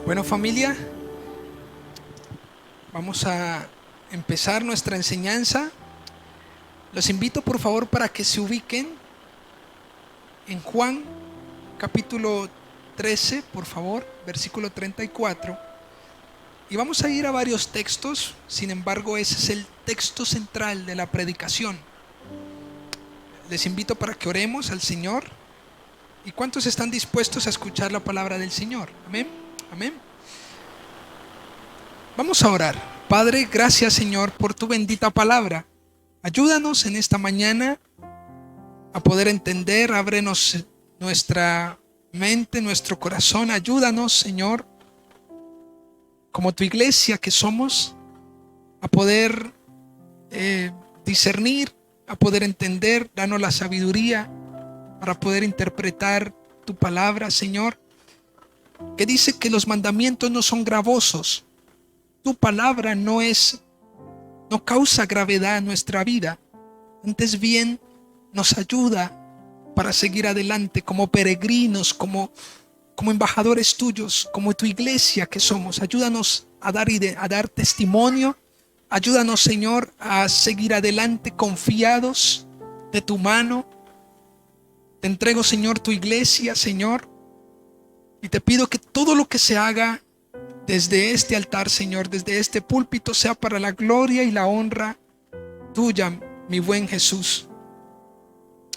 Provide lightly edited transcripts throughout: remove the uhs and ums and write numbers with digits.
Bueno, familia, vamos a empezar nuestra enseñanza. Los invito por favor para que se ubiquen en Juan capítulo 13, por favor, versículo 34. Y vamos a ir a varios textos, sin embargo ese es el texto central de la predicación. Les invito para que oremos al Señor. ¿Y cuántos están dispuestos a escuchar la palabra del Señor? Amén. Amén. Vamos a orar. Padre, gracias Señor por tu bendita palabra. Ayúdanos en esta mañana a poder entender. Ábrenos nuestra mente, nuestro corazón. Ayúdanos, Señor, como tu iglesia que somos, a poder discernir, a poder entender. Danos la sabiduría para poder interpretar tu palabra, Señor, que dice que los mandamientos no son gravosos. Tu palabra no causa gravedad en nuestra vida. Antes bien, nos ayuda para seguir adelante como peregrinos, como embajadores tuyos, como tu iglesia que somos. Ayúdanos a dar testimonio. Ayúdanos, Señor, a seguir adelante confiados de tu mano. Te entrego, Señor, tu iglesia, Señor. Y te pido que todo lo que se haga desde este altar, Señor, desde este púlpito, sea para la gloria y la honra tuya, mi buen Jesús.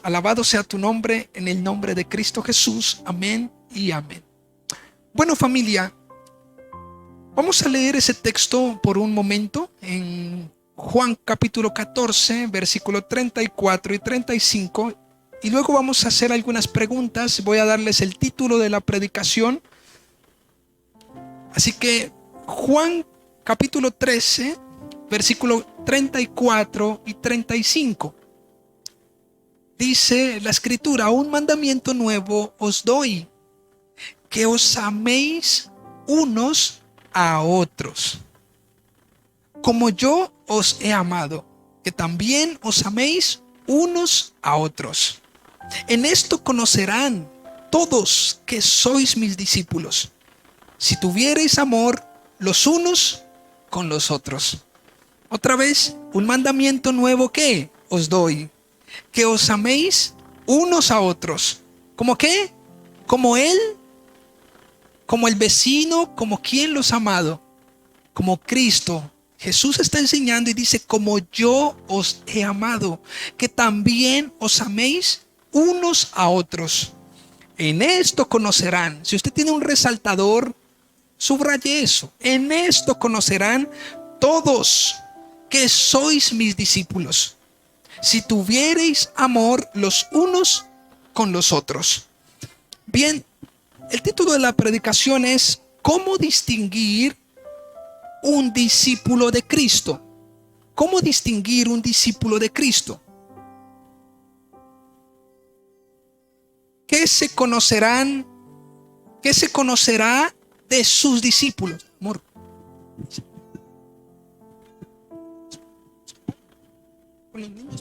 Alabado sea tu nombre, en el nombre de Cristo Jesús. Amén y amén. Bueno, familia, vamos a leer ese texto por un momento en Juan capítulo 14, versículo 34 y 35. Y luego vamos a hacer algunas preguntas. Voy a darles el título de la predicación. Así que Juan capítulo 13, versículo 34 y 35. Dice la escritura: un mandamiento nuevo os doy, que os améis unos a otros, como yo os he amado, que también os améis unos a otros. En esto conocerán todos que sois mis discípulos, si tuviereis amor los unos con los otros. Otra vez, un mandamiento nuevo que os doy, que os améis unos a otros. ¿Cómo qué? Como Él, como el vecino, como quien los ha amado, como Cristo. Jesús está enseñando y dice, como yo os he amado, que también os améis unos a otros. En esto conocerán. Si usted tiene un resaltador, subraye eso. En esto conocerán todos que sois mis discípulos, si tuviereis amor los unos con los otros. Bien, el título de la predicación es ¿cómo distinguir un discípulo de Cristo? ¿Cómo distinguir un discípulo de Cristo? ¿Qué se conocerán? ¿Qué se conocerá de sus discípulos? Amor. Con los niños.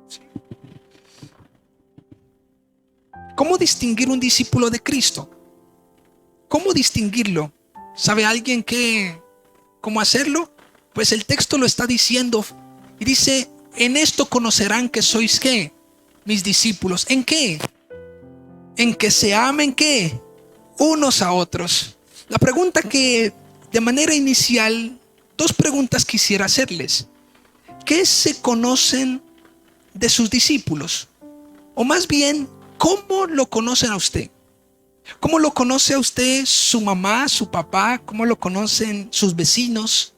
Sí. ¿Cómo distinguir un discípulo de Cristo? ¿Cómo distinguirlo? ¿Sabe alguien cómo hacerlo? Pues el texto lo está diciendo y dice, en esto conocerán que sois ¿qué? Mis discípulos. ¿En qué? En que se amen ¿qué? Unos a otros. La pregunta que de manera inicial, dos preguntas quisiera hacerles. ¿Qué se conocen de sus discípulos? O más bien, ¿cómo lo conocen a usted? ¿Cómo lo conoce a usted su mamá, su papá? ¿Cómo lo conocen sus vecinos?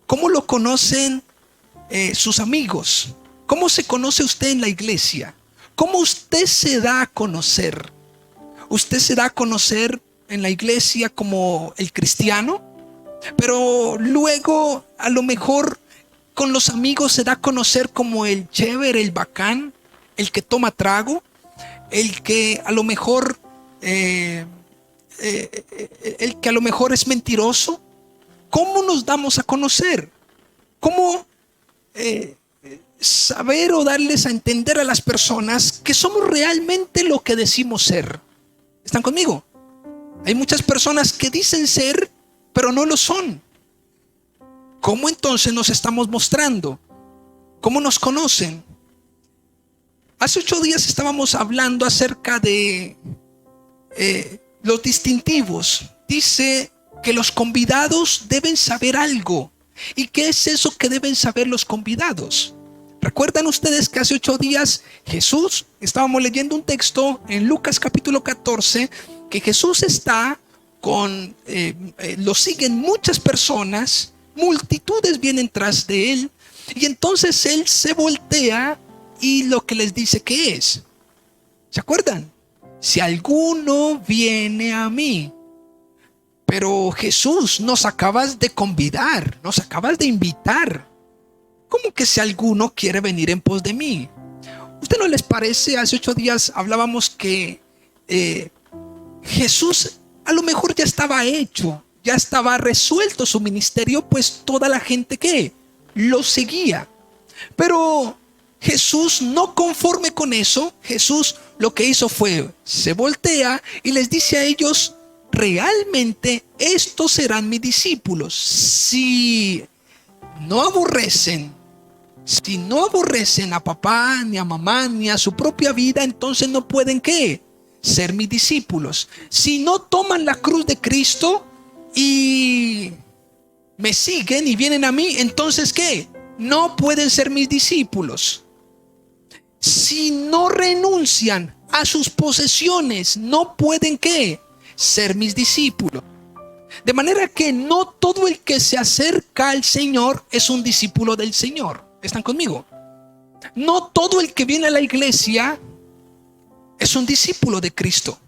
¿Cómo lo conocen sus amigos? ¿Cómo se conoce usted en la iglesia? ¿Cómo usted se da a conocer? ¿Usted se da a conocer en la iglesia como el cristiano? Pero luego a lo mejor con los amigos se da a conocer como el chévere, el bacán, el que toma trago, el que a lo mejor el que a lo mejor es mentiroso. ¿Cómo nos damos a conocer? ¿Cómo saber o darles a entender a las personas que somos realmente lo que decimos ser? ¿Están conmigo? Hay muchas personas que dicen ser, pero no lo son. ¿Cómo entonces nos estamos mostrando? ¿Cómo nos conocen? Hace 8 días estábamos hablando acerca de los distintivos. Dice que los convidados deben saber algo. ¿Y qué es eso que deben saber los convidados? ¿Recuerdan ustedes que hace 8 días Jesús, estábamos leyendo un texto en Lucas capítulo 14, que Jesús está con, lo siguen muchas personas, multitudes vienen tras de él, y entonces él se voltea y lo que les dice que es, ¿se acuerdan? Si alguno viene a mí. Pero Jesús, nos acabas de convidar, nos acabas de invitar. ¿Cómo que si alguno quiere venir en pos de mí? ¿Usted no les parece? Hace 8 días hablábamos que Jesús a lo mejor ya estaba hecho, ya estaba resuelto su ministerio, pues toda la gente que lo seguía. Pero Jesús, no conforme con eso, Jesús lo que hizo fue, se voltea y les dice a ellos, realmente estos serán mis discípulos. Si no aborrecen a papá, ni a mamá, ni a su propia vida, entonces no pueden ¿qué? Ser mis discípulos. Si no toman la cruz de Cristo y me siguen y vienen a mí, entonces ¿qué? No pueden ser mis discípulos. Si no renuncian a sus posesiones, no pueden ¿qué? Ser mis discípulos. De manera que no todo el que se acerca al Señor es un discípulo del Señor. ¿Están conmigo? No todo el que viene a la iglesia es un discípulo de Cristo.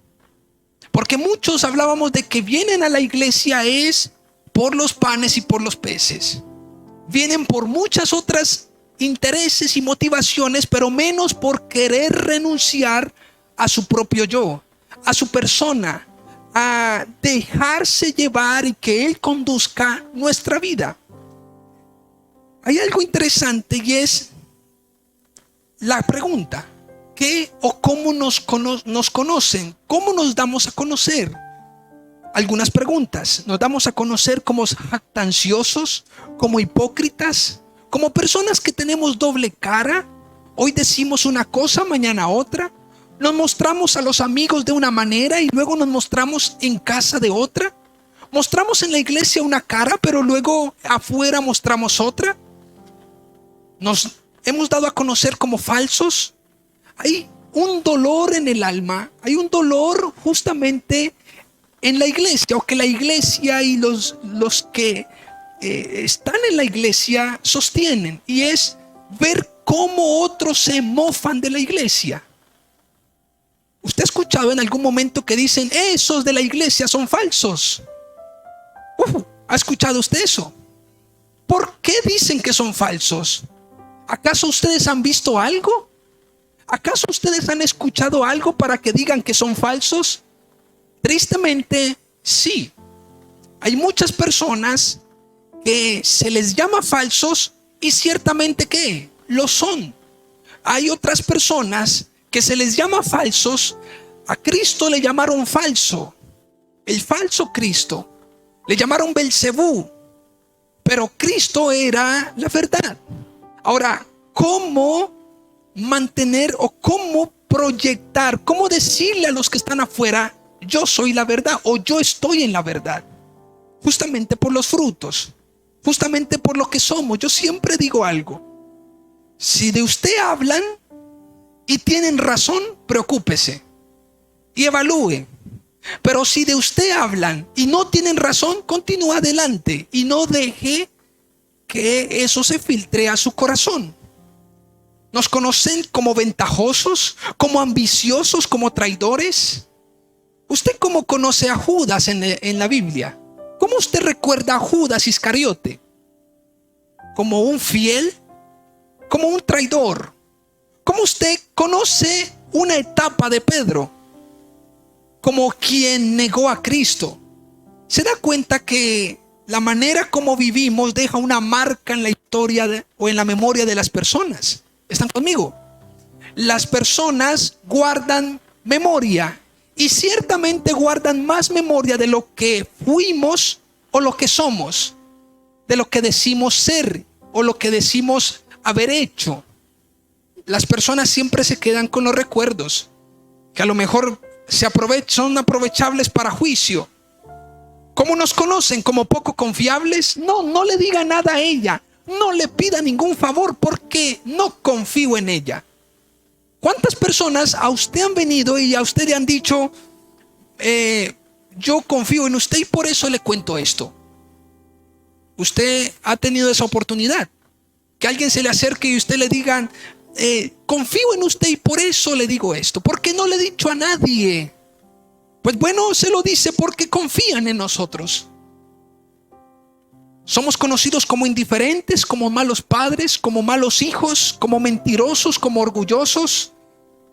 Porque muchos hablábamos de que vienen a la iglesia es por los panes y por los peces. Vienen por muchas otras intereses y motivaciones, pero menos por querer renunciar a su propio yo, a su persona, a dejarse llevar y que Él conduzca nuestra vida. Hay algo interesante y es la pregunta: ¿qué o cómo nos conocen? ¿Cómo nos damos a conocer? Algunas preguntas. ¿Nos damos a conocer como jactanciosos, como hipócritas, como personas que tenemos doble cara, Hoy decimos una cosa, mañana otra. Nos mostramos a los amigos de una manera y luego nos mostramos en casa de otra. Mostramos en la iglesia una cara, pero luego afuera mostramos otra. Nos hemos dado a conocer como falsos. Hay un dolor en el alma, hay un dolor justamente en la iglesia, o que la iglesia y los que están en la iglesia sostienen, y es ver cómo otros se mofan de la iglesia. ¿Usted ha escuchado en algún momento que dicen, esos de la iglesia son falsos? ¿Ha escuchado usted eso? ¿Por qué dicen que son falsos? ¿Acaso ustedes han visto algo? ¿Acaso ustedes han escuchado algo para que digan que son falsos? Tristemente, sí. Hay muchas personas que se les llama falsos y ciertamente que lo son. Hay otras personas que se les llama falsos. A Cristo le llamaron falso, el falso Cristo. Le llamaron Belcebú, pero Cristo era la verdad. Ahora, ¿cómo mantener o cómo proyectar, cómo decirle a los que están afuera, yo soy la verdad o yo estoy en la verdad? Justamente por los frutos, justamente por lo que somos. Yo siempre digo algo: si de usted hablan y tienen razón, preocúpese y evalúe. Pero si de usted hablan y no tienen razón, continúe adelante y no deje que eso se filtre a su corazón. Nos conocen como ventajosos, como ambiciosos, como traidores. ¿Usted cómo conoce a Judas en la Biblia? ¿Cómo usted recuerda a Judas Iscariote? ¿Como un fiel? ¿Como un traidor? ¿Cómo usted conoce una etapa de Pedro? Como quien negó a Cristo. ¿Se da cuenta que la manera como vivimos deja una marca en la historia o en la memoria de las personas? ¿Están conmigo? Las personas guardan memoria y ciertamente guardan más memoria de lo que fuimos o lo que somos, de lo que decimos ser o lo que decimos haber hecho. Las personas siempre se quedan con los recuerdos, que a lo mejor son aprovechables para juicio. ¿Cómo nos conocen? ¿Como poco confiables? No le diga nada a ella. No le pida ningún favor porque no confío en ella. ¿Cuántas personas a usted han venido y a usted le han dicho, yo confío en usted y por eso le cuento esto? Usted ha tenido esa oportunidad. Que alguien se le acerque y usted le diga, confío en usted y por eso le digo esto. ¿Por qué no le he dicho a nadie? Pues bueno, se lo dice porque confían en nosotros. Somos conocidos como indiferentes, como malos padres, como malos hijos, como mentirosos, como orgullosos,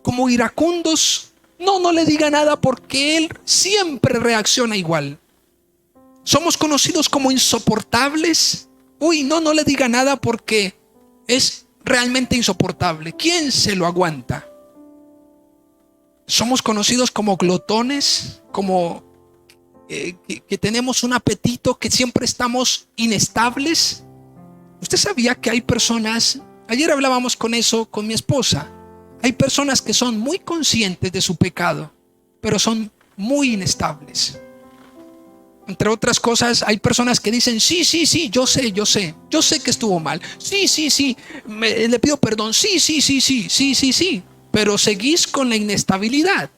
como iracundos. No le diga nada porque él siempre reacciona igual. Somos conocidos como insoportables. No le diga nada porque es realmente insoportable. ¿Quién se lo aguanta? Somos conocidos como glotones, como que tenemos un apetito, que siempre estamos inestables. ¿Usted sabía que hay personas? Ayer hablábamos con eso con mi esposa. Hay personas que son muy conscientes de su pecado, pero son muy inestables. Entre otras cosas, hay personas que dicen, sí, yo sé que estuvo mal. Sí, le pido perdón. Sí. Pero seguís con la inestabilidad.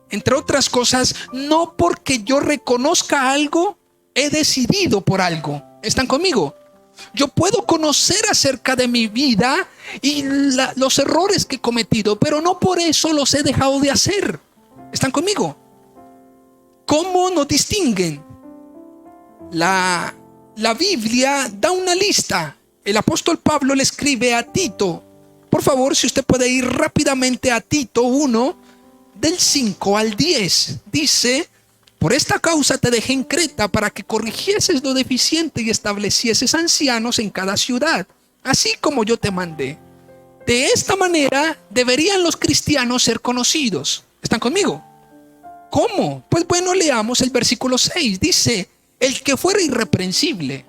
Entre otras cosas, no porque yo reconozca algo, he decidido por algo. ¿Están conmigo? Yo puedo conocer acerca de mi vida y los errores que he cometido, pero no por eso los he dejado de hacer. ¿Están conmigo? ¿Cómo nos distinguen? La Biblia da una lista. El apóstol Pablo le escribe a Tito. Por favor, si usted puede ir rápidamente a Tito 1, del 5 al 10. Dice: por esta causa te dejé en Creta, para que corrigieses lo deficiente y establecieses ancianos en cada ciudad, así como yo te mandé. De esta manera deberían los cristianos ser conocidos. ¿Están conmigo? ¿Cómo? Pues bueno, leamos el versículo 6. Dice: el que fuera irreprensible,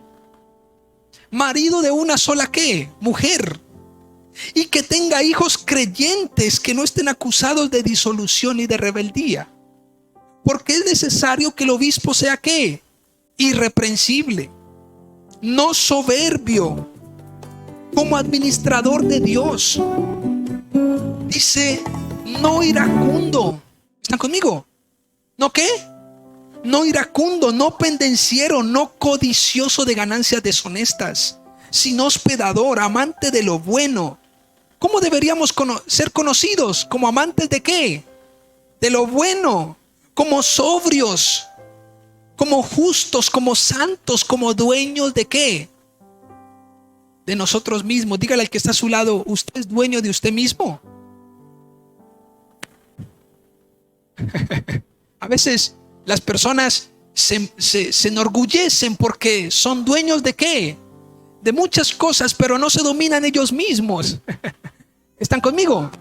marido de una sola ¿qué? Mujer, y que tenga hijos creyentes que no estén acusados de disolución y de rebeldía. Porque es necesario que el obispo sea ¿qué? Irreprensible, no soberbio, como administrador de Dios. Dice, no iracundo. ¿Están conmigo? ¿No qué? No iracundo, no pendenciero, no codicioso de ganancias deshonestas, sino hospedador, amante de lo bueno. ¿Cómo deberíamos ser conocidos? ¿Como amantes de qué? De lo bueno, como sobrios, como justos, como santos, como dueños de qué? De nosotros mismos. Dígale al que está a su lado, ¿usted es dueño de usted mismo? A veces las personas se enorgullecen porque son dueños de qué? De muchas cosas, pero no se dominan ellos mismos. ¿Están conmigo?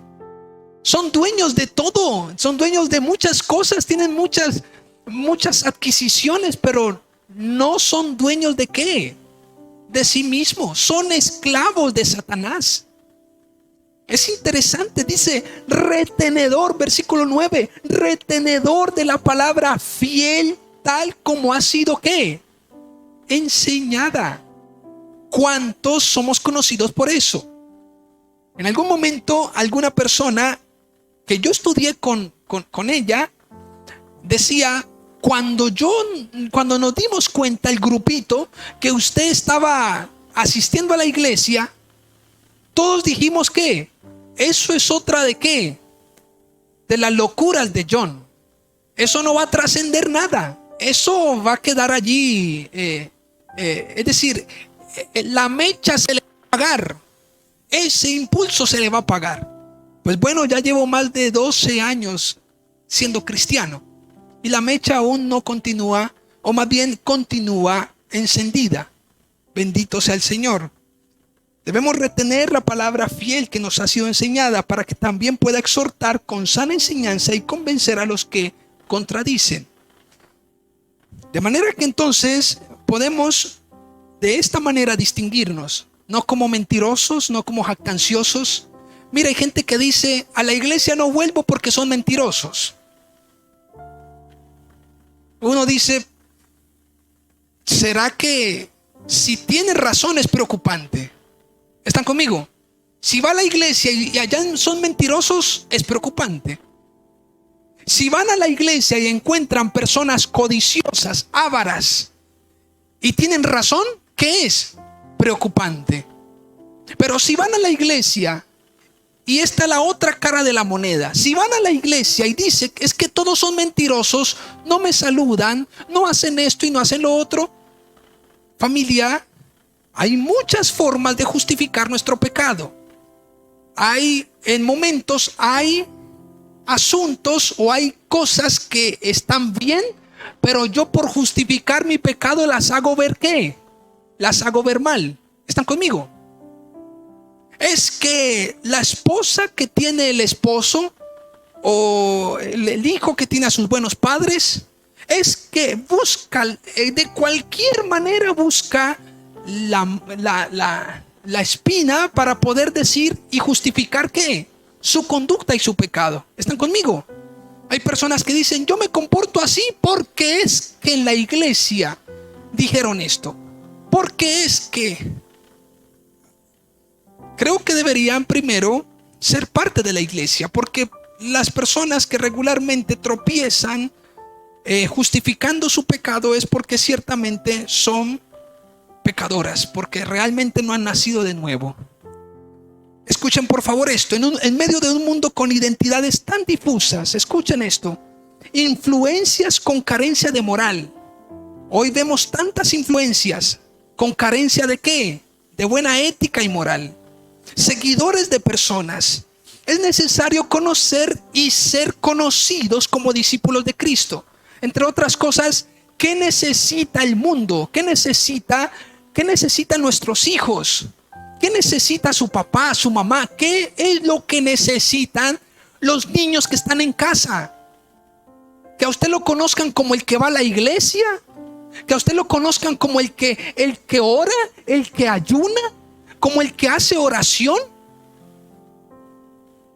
Son dueños de todo, son dueños de muchas cosas, tienen muchas adquisiciones, pero no son dueños de qué? De sí mismos, son esclavos de Satanás. Es interesante, dice retenedor, versículo 9, retenedor de la palabra fiel, tal como ha sido ¿qué? Enseñada. ¿Cuántos somos conocidos por eso? En algún momento, alguna persona que yo estudié con ella decía, cuando nos dimos cuenta el grupito que usted estaba asistiendo a la iglesia, todos dijimos que eso es otra de qué? De las locuras de John. Eso no va a trascender nada. Eso va a quedar allí. Es decir, la mecha se le va a apagar. Ese impulso se le va a apagar. Pues bueno, ya llevo más de 12 años siendo cristiano y la mecha aún no continúa, o más bien continúa encendida. Bendito sea el Señor. Debemos retener la palabra fiel que nos ha sido enseñada para que también pueda exhortar con sana enseñanza y convencer a los que contradicen. De manera que entonces podemos de esta manera distinguirnos, no como mentirosos, no como jactanciosos. Mira, hay gente que dice, a la iglesia no vuelvo porque son mentirosos. Uno dice, ¿será que si tiene razón es preocupante? ¿Están conmigo? Si va a la iglesia y allá son mentirosos, es preocupante. Si van a la iglesia y encuentran personas codiciosas, ávaras, y tienen razón, ¿qué es? Preocupante. Pero si van a la iglesia, y esta es la otra cara de la moneda, si van a la iglesia y dicen, es que todos son mentirosos, no me saludan, no hacen esto y no hacen lo otro, familia, hay muchas formas de justificar nuestro pecado. En momentos hay asuntos o hay cosas que están bien, pero yo por justificar mi pecado las hago ver ¿qué? Las hago ver mal. ¿Están conmigo? Es que la esposa que tiene el esposo o el hijo que tiene a sus buenos padres, es que busca, de cualquier manera busca la espina para poder decir y justificar ¿qué? Su conducta y su pecado. ¿Están conmigo? Hay personas que dicen, yo me comporto así porque es que en la iglesia dijeron esto. Porque es que creo que deberían primero ser parte de la iglesia, porque las personas que regularmente tropiezan justificando su pecado es porque ciertamente son pecadoras, porque realmente no han nacido de nuevo. Escuchen por favor esto, en medio de un mundo con identidades tan difusas, escuchen esto, influencias con carencia de moral. Hoy vemos tantas influencias con carencia de ¿qué? De buena ética y moral. Seguidores de personas. Es necesario conocer y ser conocidos como discípulos de Cristo. Entre otras cosas, ¿qué necesita el mundo? ¿Qué necesitan nuestros hijos? ¿Qué necesita su papá, su mamá? ¿Qué es lo que necesitan los niños que están en casa? Que a usted lo conozcan como el que va a la iglesia, que a usted lo conozcan como el que ora, el que ayuna, como el que hace oración.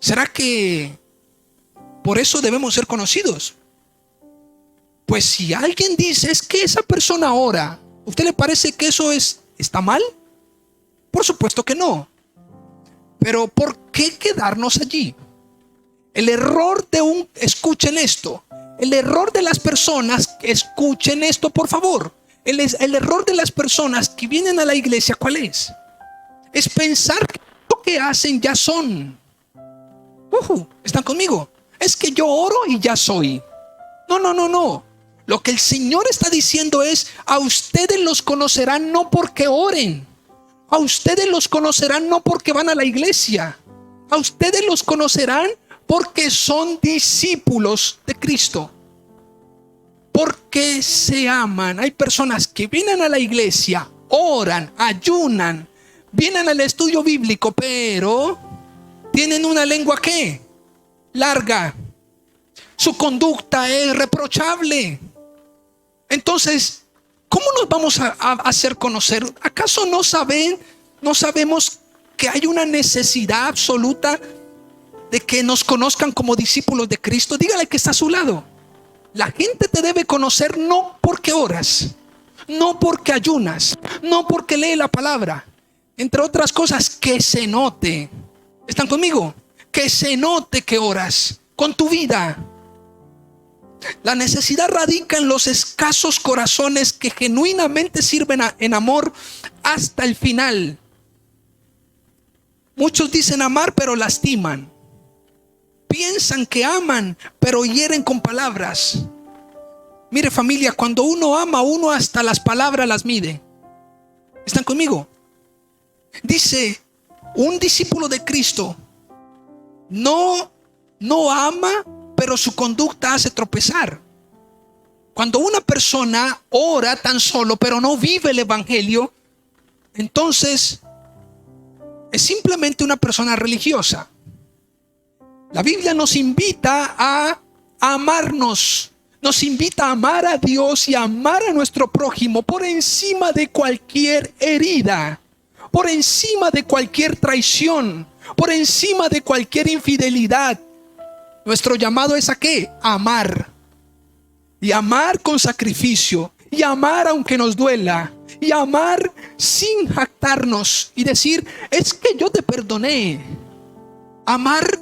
¿Será que por eso debemos ser conocidos? Pues si alguien dice es que esa persona ora, ¿usted le parece que eso está mal? Por supuesto que no. Pero ¿por qué quedarnos allí? El error escuchen esto, el error de las personas, escuchen esto por favor, el error de las personas que vienen a la iglesia, ¿cuál es? Es pensar que lo que hacen ya son. ¿Están conmigo? Es que yo oro y ya soy. No. Lo que el Señor está diciendo es, a ustedes los conocerán no porque oren. A ustedes los conocerán no porque van a la iglesia. A ustedes los conocerán porque son discípulos de Cristo. Porque se aman. Hay personas que vienen a la iglesia, oran, ayunan, vienen al estudio bíblico, pero tienen una lengua ¿qué? Larga. Su conducta es reprochable. Entonces, ¿cómo nos vamos a hacer conocer? ¿Acaso no sabemos que hay una necesidad absoluta de que nos conozcan como discípulos de Cristo? Dígale que está a su lado. La gente te debe conocer no porque oras, no porque ayunas, no porque lee la palabra. Entre otras cosas, que se note. ¿Están conmigo? Que se note que oras con tu vida. La necesidad radica en los escasos corazones que genuinamente sirven en amor hasta el final. Muchos dicen amar, pero lastiman. Piensan que aman, pero hieren con palabras. Mire familia, cuando uno ama, uno hasta las palabras las mide. ¿Están conmigo? Dice, un discípulo de Cristo no ama, pero su conducta hace tropezar. Cuando una persona ora tan solo, pero no vive el evangelio, entonces es simplemente una persona religiosa. La Biblia nos invita a amarnos, nos invita a amar a Dios y a amar a nuestro prójimo por encima de cualquier herida, por encima de cualquier traición, por encima de cualquier infidelidad. Nuestro llamado es ¿a qué? A amar. Y amar con sacrificio. Y amar aunque nos duela. Y amar sin jactarnos y decir, es que yo te perdoné. Amar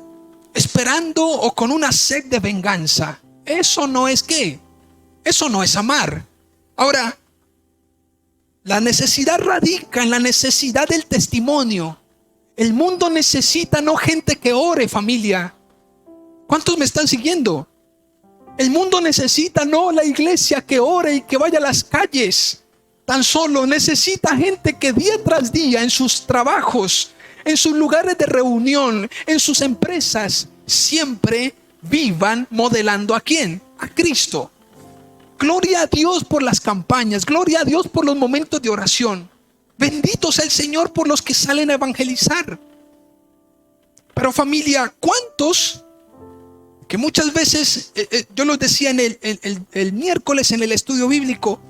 esperando o con una sed de venganza. Eso no es ¿qué? Eso no es amar. Ahora, la necesidad radica en la necesidad del testimonio. El mundo necesita no gente que ore, familia. ¿Cuántos me están siguiendo? El mundo necesita no la iglesia que ore y que vaya a las calles. Tan solo necesita gente que día tras día en sus trabajos, en sus lugares de reunión, en sus empresas, siempre vivan modelando ¿a quién? A Cristo. Gloria a Dios por las campañas, gloria a Dios por los momentos de oración. Bendito sea el Señor por los que salen a evangelizar. Pero familia, ¿cuántos? Que muchas veces, yo los decía el miércoles en el estudio bíblico,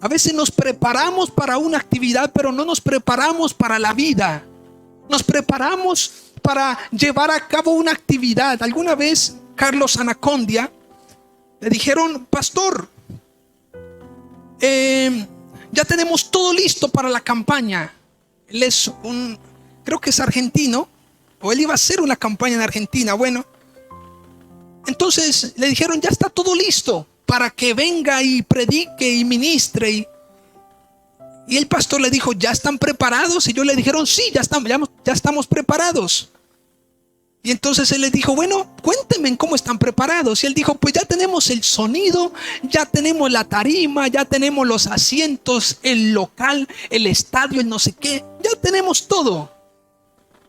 a veces nos preparamos para una actividad, pero no nos preparamos para la vida. Nos preparamos para llevar a cabo una actividad. Alguna vez Carlos Anacondia le dijeron, pastor, ya tenemos todo listo para la campaña. Él es creo que es argentino, o él iba a hacer una campaña en Argentina. Bueno, entonces le dijeron, ya está todo listo para que venga y predique y ministre. Y el pastor le dijo, ¿ya están preparados? Y ellos le dijeron, sí, ya estamos preparados. Y entonces él les dijo, bueno, cuéntenme cómo están preparados. Y él dijo, pues ya tenemos el sonido, ya tenemos la tarima, ya tenemos los asientos, el local, el estadio, el no sé qué, ya tenemos todo.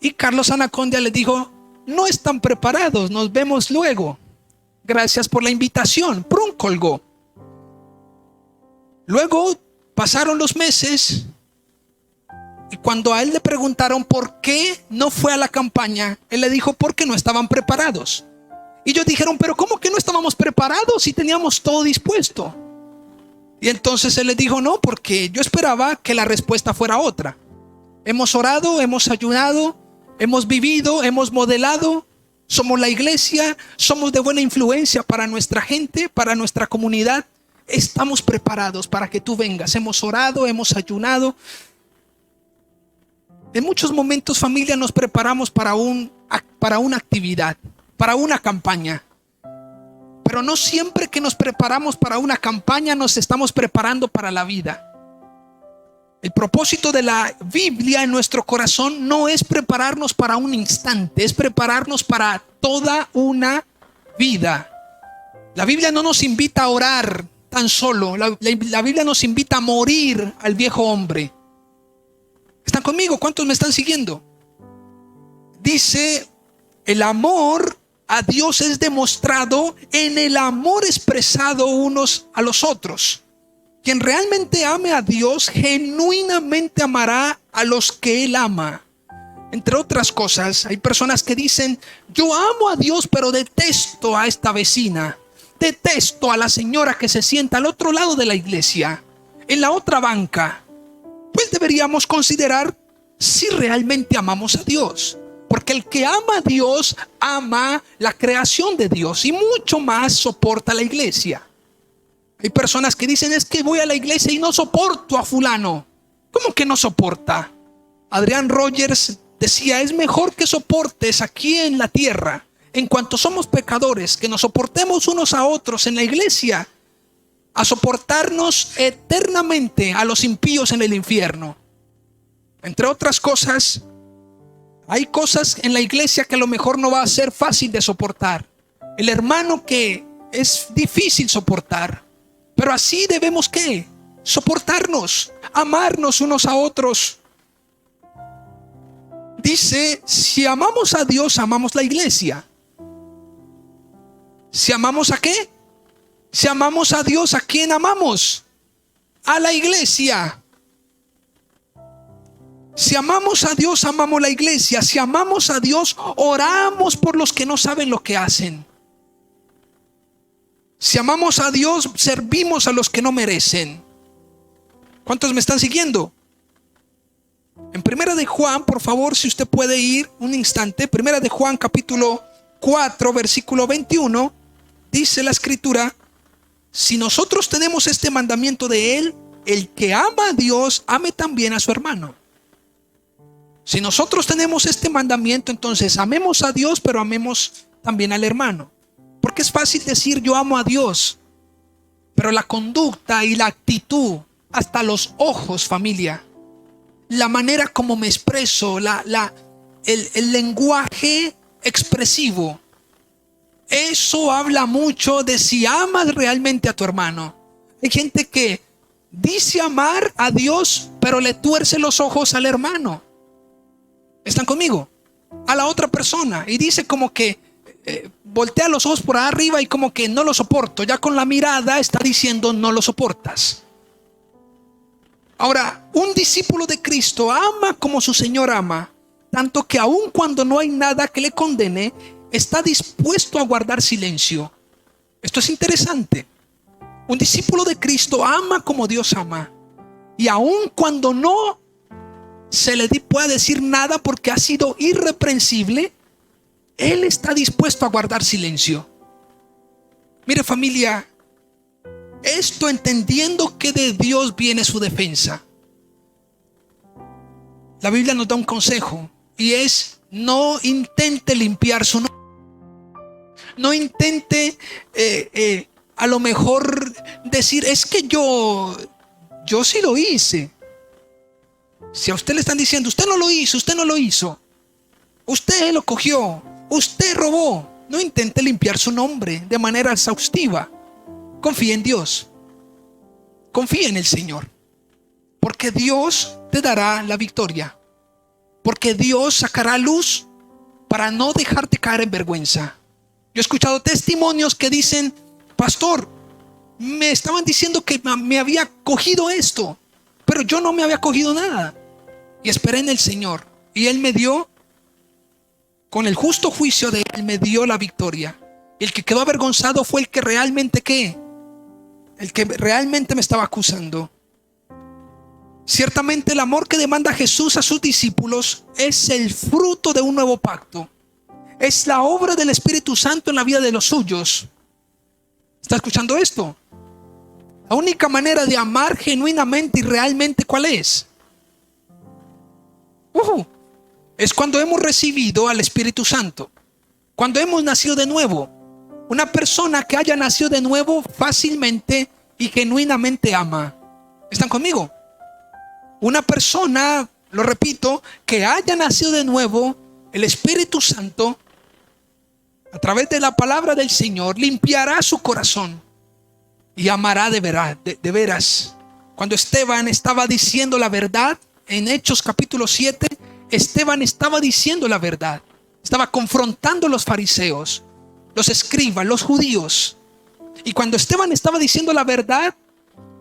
Y Carlos Anacondia les dijo, no están preparados, nos vemos luego. Gracias por la invitación. Prum, colgó. Luego pasaron los meses y cuando a él le preguntaron por qué no fue a la campaña, él le dijo porque no estaban preparados. Y ellos dijeron, pero ¿cómo que no estábamos preparados si teníamos todo dispuesto? Y entonces él les dijo, no, porque yo esperaba que la respuesta fuera otra. Hemos orado, hemos ayunado, hemos vivido, hemos modelado, Somos la iglesia, somos de buena influencia para nuestra gente, para nuestra comunidad. Estamos preparados para que tú vengas. Hemos orado, hemos ayunado. En muchos momentos, familia, nos preparamos para una actividad, para una campaña. Pero no siempre que nos preparamos para una campaña nos estamos preparando para la vida. El propósito de la Biblia en nuestro corazón no es prepararnos para un instante, es prepararnos para toda una vida. La Biblia no nos invita a orar tan solo. La Biblia nos invita a morir al viejo hombre. ¿Están conmigo? ¿Cuántos me están siguiendo? Dice, el amor a Dios es demostrado en el amor expresado unos a los otros. Quien realmente ame a Dios, genuinamente amará a los que Él ama. Entre otras cosas, hay personas que dicen, yo amo a Dios, pero detesto a esta vecina. Detesto a la señora que se sienta al otro lado de la iglesia, en la otra banca. Pues deberíamos considerar si realmente amamos a Dios. Porque el que ama a Dios, ama la creación de Dios y mucho más soporta la iglesia. Hay personas que dicen, es que voy a la iglesia y no soporto a fulano. ¿Cómo que no soporta? Adrian Rogers decía, es mejor que soportes aquí en la tierra, en cuanto somos pecadores, que nos soportemos unos a otros en la iglesia, a soportarnos eternamente a los impíos en el infierno. Entre otras cosas, hay cosas en la iglesia que a lo mejor no va a ser fácil de soportar. El hermano que es difícil soportar. Pero así debemos ¿qué? Soportarnos, amarnos unos a otros. Dice, si amamos a Dios, amamos la iglesia. Si amamos a ¿qué? Si amamos a Dios, ¿a quién amamos? A la iglesia. Si amamos a Dios, amamos la iglesia. Si amamos a Dios, oramos por los que no saben lo que hacen. Si amamos a Dios, servimos a los que no merecen. ¿Cuántos me están siguiendo? En Primera de Juan, por favor, si usted puede ir un instante. Primera de Juan, capítulo 4, versículo 21. Dice la escritura, si nosotros tenemos este mandamiento de Él, el que ama a Dios, ame también a su hermano. Si nosotros tenemos este mandamiento, entonces amemos a Dios, pero amemos también al hermano. Porque es fácil decir yo amo a Dios, pero la conducta y la actitud, hasta los ojos, familia, la manera como me expreso, el lenguaje expresivo, eso habla mucho de si amas realmente a tu hermano. Hay gente que dice amar a Dios, pero le tuerce los ojos al hermano. ¿Están conmigo? A la otra persona, y dice como que voltea los ojos por arriba y como que no lo soporto. Ya con la mirada está diciendo no lo soportas. Ahora, un discípulo de Cristo ama como su Señor ama, tanto que aun cuando no hay nada que le condene, está dispuesto a guardar silencio. Esto es interesante. Un discípulo de Cristo ama como Dios ama, y aun cuando no se le pueda decir nada porque ha sido irreprensible, Él está dispuesto a guardar silencio. Mire, familia, esto entendiendo que de Dios viene su defensa. La Biblia nos da un consejo y es: no intente limpiar su nombre. No intente a lo mejor decir, es que yo sí lo hice. Si a usted le están diciendo, usted no lo hizo, usted lo cogió, usted robó, no intente limpiar su nombre de manera exhaustiva. Confíe en Dios, confíe en el Señor, porque Dios te dará la victoria, porque Dios sacará luz para no dejarte caer en vergüenza. Yo he escuchado testimonios que dicen, pastor, me estaban diciendo que me había cogido esto, pero yo no me había cogido nada. Y esperé en el Señor, y Él me dio, con el justo juicio de Él, me dio la victoria. Y el que quedó avergonzado fue el que realmente, ¿qué? El que realmente me estaba acusando. Ciertamente el amor que demanda Jesús a sus discípulos es el fruto de un nuevo pacto. Es la obra del Espíritu Santo en la vida de los suyos. ¿Está escuchando esto? La única manera de amar genuinamente y realmente, ¿cuál es? Es cuando hemos recibido al Espíritu Santo. Cuando hemos nacido de nuevo. Una persona que haya nacido de nuevo fácilmente y genuinamente ama. ¿Están conmigo? Una persona, lo repito, que haya nacido de nuevo, el Espíritu Santo, a través de la palabra del Señor, limpiará su corazón y amará de veras. Cuando Esteban estaba diciendo la verdad, en Hechos capítulo 7, Esteban estaba diciendo la verdad. Estaba confrontando a los fariseos, los escribas, los judíos. Y cuando Esteban estaba diciendo la verdad,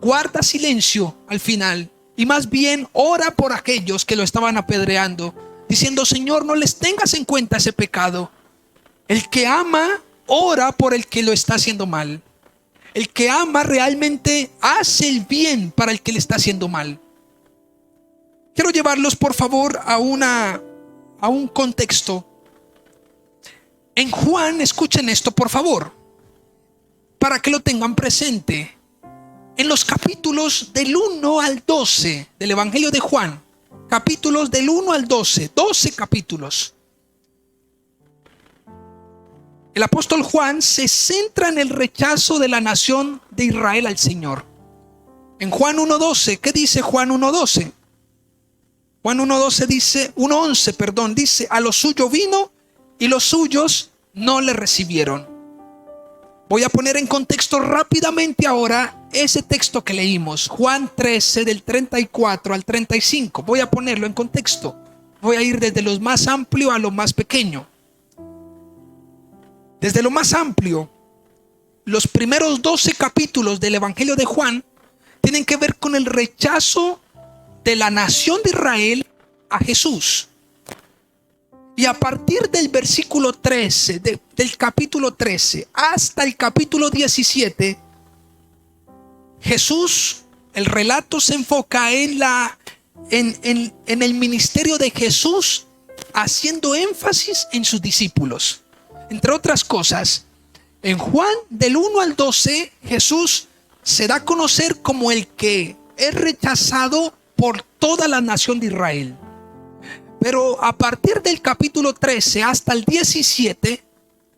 guarda silencio al final. Y más bien ora por aquellos que lo estaban apedreando, diciendo: Señor, no les tengas en cuenta ese pecado. El que ama, ora por el que lo está haciendo mal. El que ama realmente hace el bien para el que le está haciendo mal. Quiero llevarlos, por favor, a un contexto. En Juan, escuchen esto, por favor, para que lo tengan presente. En los capítulos del 1 al 12 del Evangelio de Juan, capítulos del 1 al 12, 12 capítulos. El apóstol Juan se centra en el rechazo de la nación de Israel al Señor. En Juan 1:12, ¿qué dice Juan 1:12? Juan 1:12 dice, 1:11, perdón, dice: a lo suyo vino y los suyos no le recibieron. Voy a poner en contexto rápidamente ahora ese texto que leímos, Juan 13 del 34 al 35. Voy a ponerlo en contexto. Voy a ir desde lo más amplio a lo más pequeño. Desde lo más amplio, los primeros 12 capítulos del Evangelio de Juan tienen que ver con el rechazo de la nación de Israel a Jesús. Y a partir del versículo 13, del capítulo 13 hasta el capítulo 17, Jesús, el relato se enfoca en el ministerio de Jesús, haciendo énfasis en sus discípulos. Entre otras cosas, en Juan del 1 al 12, Jesús se da a conocer como el que es rechazado por toda la nación de Israel. Pero a partir del capítulo 13 hasta el 17,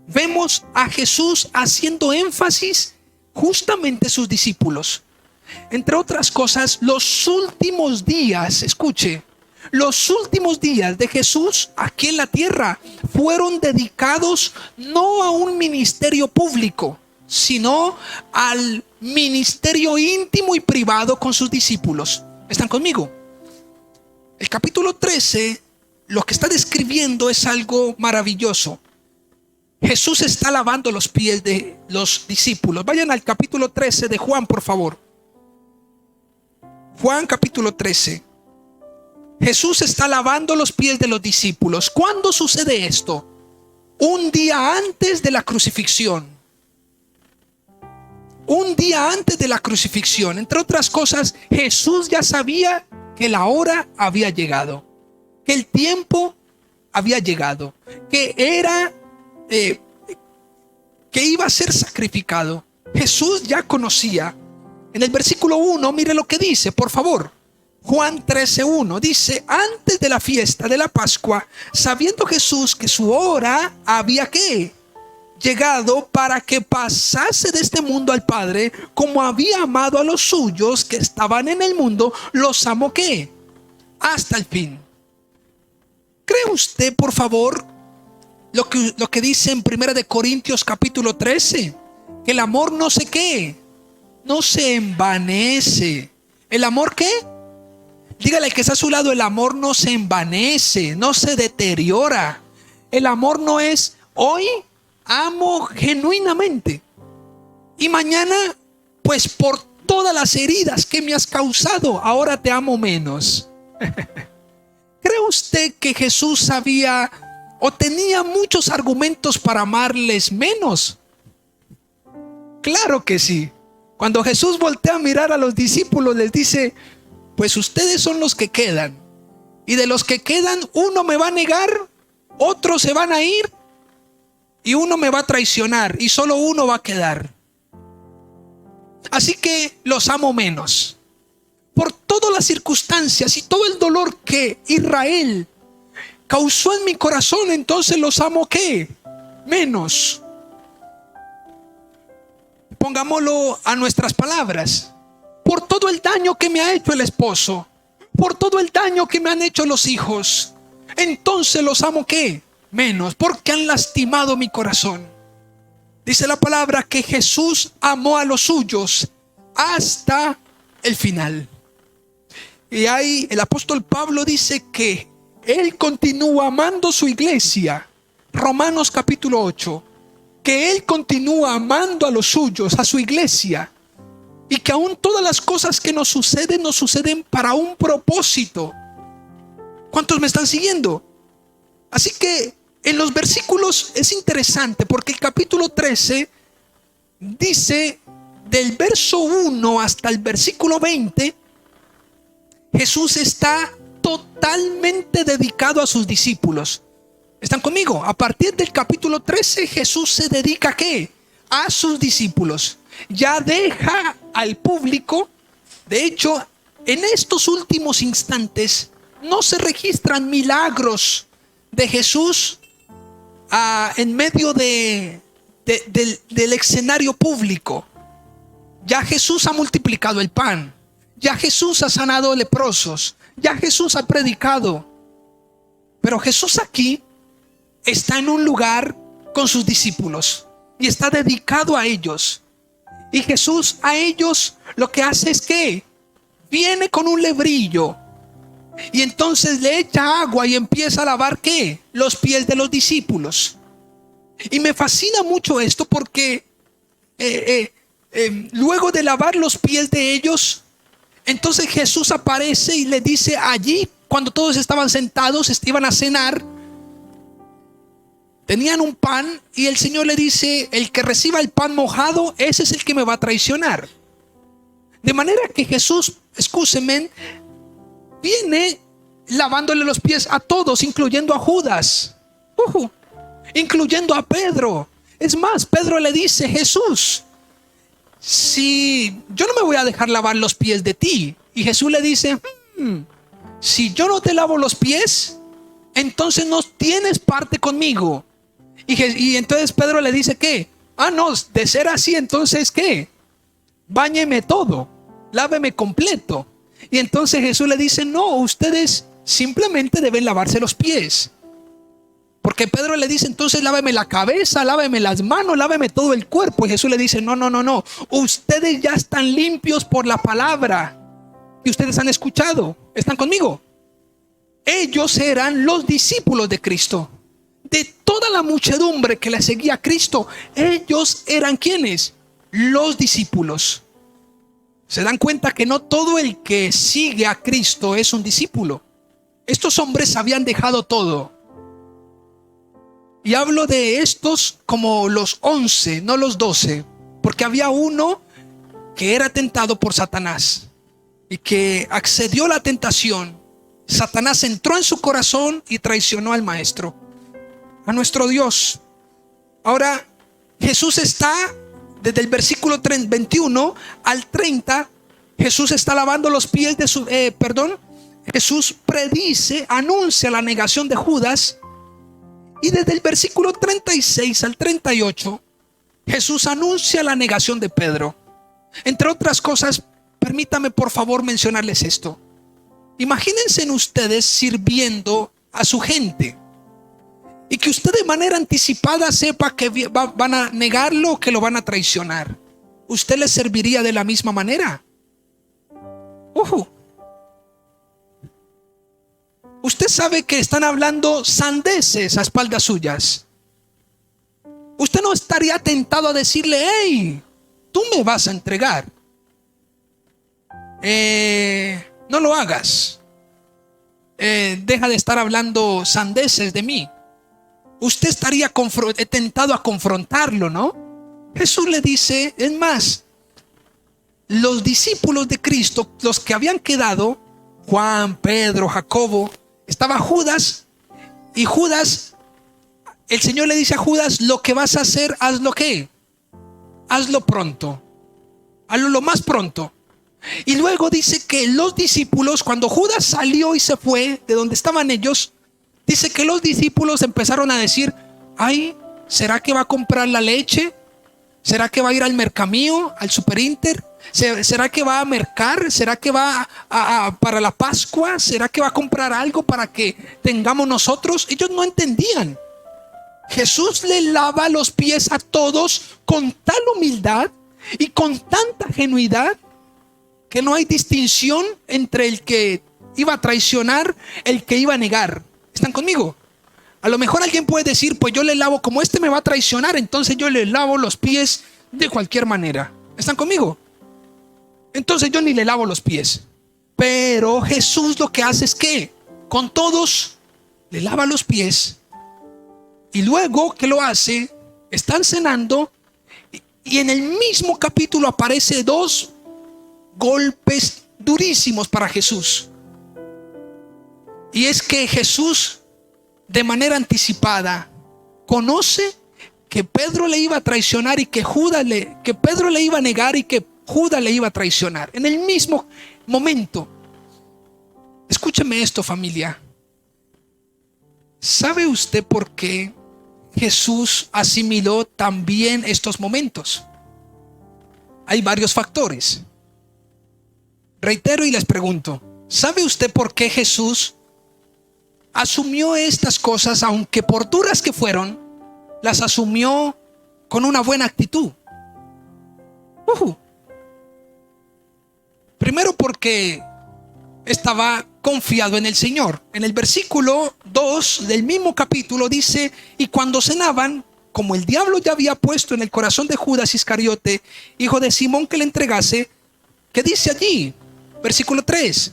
vemos a Jesús haciendo énfasis justamente en sus discípulos. Entre otras cosas, los últimos días, escuche, los últimos días de Jesús aquí en la tierra fueron dedicados no a un ministerio público, sino al ministerio íntimo y privado con sus discípulos. ¿Están conmigo? El capítulo 13, lo que está describiendo es algo maravilloso. Jesús está lavando los pies de los discípulos. Vayan al capítulo 13 de Juan, por favor. Juan capítulo 13. Jesús está lavando los pies de los discípulos. ¿Cuándo sucede esto? Un día antes de la crucifixión. Un día antes de la crucifixión. Entre otras cosas, Jesús ya sabía que la hora había llegado, que el tiempo había llegado, que iba a ser sacrificado. Jesús ya conocía. En el versículo 1, mire lo que dice, por favor. Juan 13:1 dice: antes de la fiesta de la Pascua, sabiendo Jesús que su hora había llegado para que pasase de este mundo al Padre, como había amado a los suyos que estaban en el mundo, los amó hasta el fin. ¿Cree usted, por favor, lo que dice en 1 Corintios capítulo 13? Que el amor no se envanece. ¿El amor qué? Dígale que está a su lado: el amor no se envanece, no se deteriora. El amor no es hoy amo genuinamente y mañana, pues por todas las heridas que me has causado, ahora te amo menos. ¿Cree usted que Jesús sabía o tenía muchos argumentos para amarles menos? Claro que sí. Cuando Jesús voltea a mirar a los discípulos, les dice: pues ustedes son los que quedan, y de los que quedan, uno me va a negar, otros se van a ir, y uno me va a traicionar y solo uno va a quedar. Así que los amo menos. Por todas las circunstancias y todo el dolor que Israel causó en mi corazón, entonces los amo ¿qué? Menos. Pongámoslo a nuestras palabras. Por todo el daño que me ha hecho el esposo, por todo el daño que me han hecho los hijos, entonces los amo ¿qué? Menos, porque han lastimado mi corazón. Dice la palabra que Jesús amó a los suyos hasta el final. Y ahí el apóstol Pablo dice que Él continúa amando su iglesia. Romanos capítulo 8. Que Él continúa amando a los suyos, a su iglesia. Y que aún todas las cosas que nos suceden para un propósito. ¿Cuántos me están siguiendo? Así que en los versículos es interesante porque el capítulo 13 dice del verso 1 hasta el versículo 20, Jesús está totalmente dedicado a sus discípulos. ¿Están conmigo? A partir del capítulo 13 Jesús se dedica ¿a qué? A sus discípulos. Ya deja al público. De hecho, en estos últimos instantes no se registran milagros de Jesús en medio del escenario público. Ya Jesús ha multiplicado el pan. Ya Jesús ha sanado leprosos. Ya Jesús ha predicado. Pero Jesús aquí está en un lugar con sus discípulos y está dedicado a ellos. Y Jesús a ellos lo que hace es que viene con un lebrillo y entonces le echa agua y empieza a lavar ¿qué? Los pies de los discípulos. Y me fascina mucho esto porque luego de lavar los pies de ellos, entonces Jesús aparece y le dice allí, cuando todos estaban sentados, iban a cenar, tenían un pan y el Señor le dice: el que reciba el pan mojado, ese es el que me va a traicionar. De manera que Jesús, escúcheme, viene lavándole los pies a todos, incluyendo a Judas, incluyendo a Pedro. Es más, Pedro le dice: Jesús, si yo no me voy a dejar lavar los pies de ti. Y Jesús le dice: si yo no te lavo los pies, entonces no tienes parte conmigo. Y entonces Pedro le dice ¿qué? No, de ser así, entonces ¿qué? Báñeme todo, láveme completo. Y entonces Jesús le dice: no, ustedes simplemente deben lavarse los pies. Porque Pedro le dice: entonces láveme la cabeza, láveme las manos, láveme todo el cuerpo. Y Jesús le dice: no, ustedes ya están limpios por la palabra que ustedes han escuchado. ¿Están conmigo? Ellos eran los discípulos de Cristo. De toda la muchedumbre que le seguía a Cristo, ellos eran ¿quiénes? Los discípulos. Se dan cuenta que no todo el que sigue a Cristo es un discípulo. Estos hombres habían dejado todo. Y hablo de estos como los 11, no los 12, porque había uno que era tentado por Satanás y que accedió a la tentación. Satanás entró en su corazón y traicionó al maestro, a nuestro Dios. Ahora Jesús está desde el versículo 21 al 30. Jesús está lavando los pies de su Jesús predice, anuncia la negación de Judas. Y desde el versículo 36 al 38 Jesús anuncia la negación de Pedro. Entre otras cosas, permítame por favor mencionarles esto. Imagínense ustedes sirviendo a su gente y que usted de manera anticipada sepa que van a negarlo o que lo van a traicionar. ¿Usted les serviría de la misma manera? Usted sabe que están hablando sandeces a espaldas suyas. Usted no estaría tentado a decirle: hey, tú me vas a entregar. No lo hagas. Deja de estar hablando sandeces de mí. Usted estaría tentado a confrontarlo, ¿no? Jesús le dice, es más, los discípulos de Cristo, los que habían quedado, Juan, Pedro, Jacobo, estaba Judas, y Judas el Señor le dice a Judas, lo que vas a hacer, hazlo ¿qué? Hazlo pronto. Hazlo lo más pronto. Y luego dice que los discípulos, cuando Judas salió y se fue de donde estaban ellos, dice que los discípulos empezaron a decir, ay, ¿será que va a comprar la leche? ¿Será que va a ir al Mercamío, al Superinter? ¿Será que va a mercar? ¿Será que va para la Pascua? ¿Será que va a comprar algo para que tengamos nosotros? Ellos no entendían. Jesús le lava los pies a todos con tal humildad y con tanta genuidad que no hay distinción entre el que iba a traicionar, el que iba a negar. ¿Están conmigo? A lo mejor alguien puede decir, pues yo le lavo, como este me va a traicionar, entonces yo le lavo los pies de cualquier manera. ¿Están conmigo? Entonces yo ni le lavo los pies. Pero Jesús lo que hace es que con todos le lava los pies. Y luego que lo hace, están cenando y en el mismo capítulo aparece dos golpes durísimos para Jesús. Y es que Jesús, de manera anticipada, conoce que Pedro le iba a traicionar y que Pedro le iba a negar y que Judas le iba a traicionar. En el mismo momento. Escúcheme esto, familia. ¿Sabe usted por qué Jesús asimiló también estos momentos? Hay varios factores. Reitero y les pregunto, ¿sabe usted por qué Jesús asumió estas cosas, aunque por duras que fueron, las asumió con una buena actitud? Primero porque estaba confiado en el Señor. En el versículo 2 del mismo capítulo dice, y cuando cenaban, como el diablo ya había puesto en el corazón de Judas Iscariote, hijo de Simón, que le entregase, ¿qué dice allí? Versículo 3.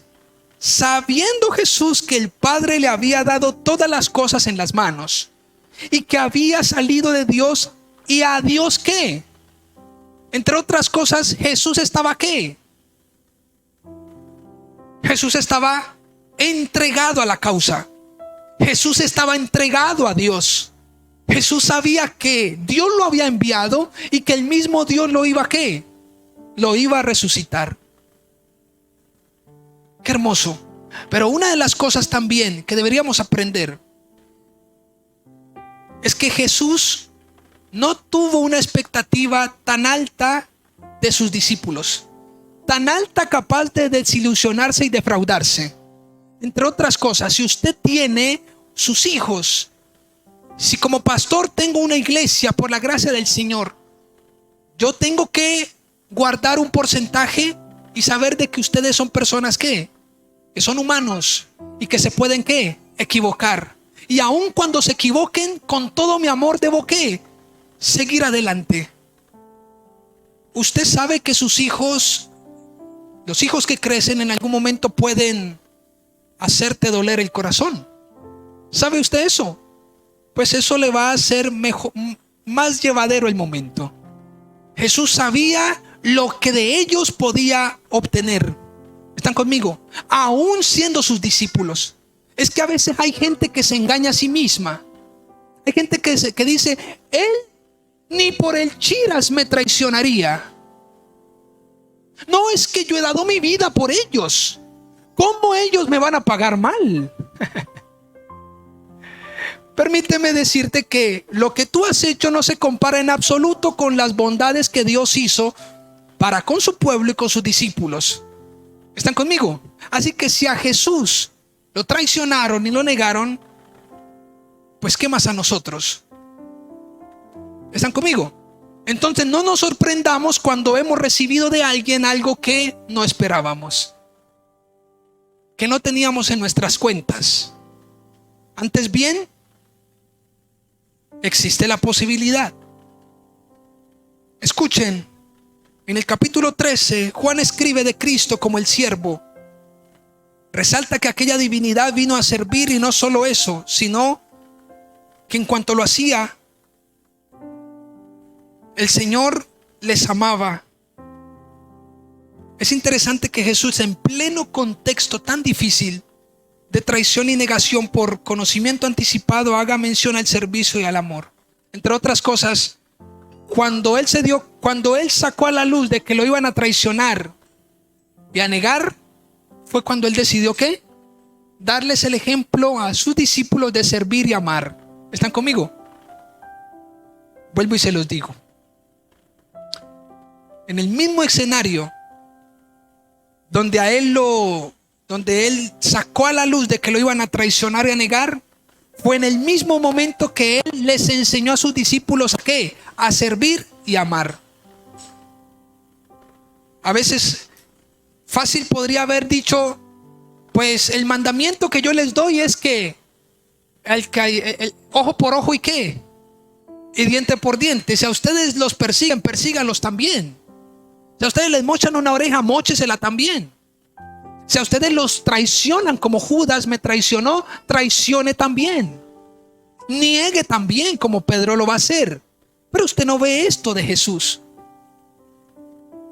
Sabiendo Jesús que el Padre le había dado todas las cosas en las manos y que había salido de Dios y a Dios ¿qué? Entre otras cosas, Jesús estaba ¿qué? Jesús estaba entregado a la causa. Jesús estaba entregado a Dios. Jesús sabía que Dios lo había enviado y que el mismo Dios lo iba ¿qué? Lo iba a resucitar. Qué hermoso. Pero una de las cosas también que deberíamos aprender es que Jesús no tuvo una expectativa tan alta de sus discípulos, tan alta capaz de desilusionarse y defraudarse. Entre otras cosas, si usted tiene sus hijos, si como pastor tengo una iglesia por la gracia del Señor, yo tengo que guardar un porcentaje y saber de que ustedes son personas que son humanos y que se pueden ¿qué? Equivocar. Y aun cuando se equivoquen, con todo mi amor debo ¿qué? Seguir adelante. Usted sabe que sus hijos, los hijos que crecen en algún momento pueden hacerte doler el corazón. ¿Sabe usted eso? Pues eso le va a hacer mejor, más llevadero el momento. Jesús sabía lo que de ellos podía obtener. ¿Están conmigo? Aún siendo sus discípulos. Es que a veces hay gente que se engaña a sí misma. Hay gente que dice, él ni por el chiras me traicionaría. No, es que yo he dado mi vida por ellos. ¿Cómo ellos me van a pagar mal? Permíteme decirte que lo que tú has hecho no se compara en absoluto con las bondades que Dios hizo para con su pueblo y con sus discípulos. ¿Están conmigo? Así que si a Jesús lo traicionaron y lo negaron, pues ¿qué más a nosotros? ¿Están conmigo? Entonces no nos sorprendamos cuando hemos recibido de alguien algo que no esperábamos, que no teníamos en nuestras cuentas. Antes bien, existe la posibilidad. Escuchen, en el capítulo 13, Juan escribe de Cristo como el siervo. Resalta que aquella divinidad vino a servir, y no solo eso, sino que en cuanto lo hacía, el Señor les amaba. Es interesante que Jesús, en pleno contexto tan difícil, de traición y negación por conocimiento anticipado, haga mención al servicio y al amor. Entre otras cosas, cuando él sacó a la luz de que lo iban a traicionar y a negar, fue cuando él decidió ¿qué? Darles el ejemplo a sus discípulos de servir y amar. ¿Están conmigo? Vuelvo y se los digo. En el mismo escenario donde él sacó a la luz de que lo iban a traicionar y a negar, fue en el mismo momento que él les enseñó a sus discípulos ¿a qué? A servir y amar. A veces fácil podría haber dicho, pues el mandamiento que yo les doy es que el ojo por ojo y qué, y diente por diente. Si a ustedes los persiguen, persíganlos también. Si a ustedes les mochan una oreja, móchesela también. Si a ustedes los traicionan como Judas me traicionó, traicione también. Niegue también como Pedro lo va a hacer. Pero usted no ve esto de Jesús.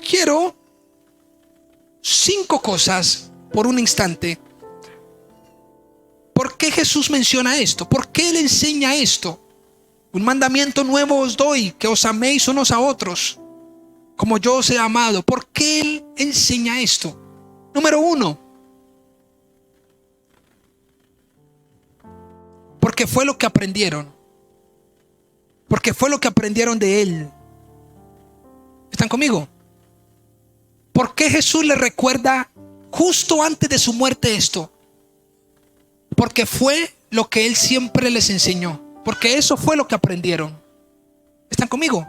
Quiero 5 cosas por un instante. ¿Por qué Jesús menciona esto? ¿Por qué Él enseña esto? Un mandamiento nuevo os doy, que os améis unos a otros, como yo os he amado. ¿Por qué Él enseña esto? Número 1, porque fue lo que aprendieron. Porque fue lo que aprendieron de Él. ¿Están conmigo? ¿Por qué Jesús les recuerda justo antes de su muerte esto? Porque fue lo que Él siempre les enseñó. Porque eso fue lo que aprendieron. ¿Están conmigo?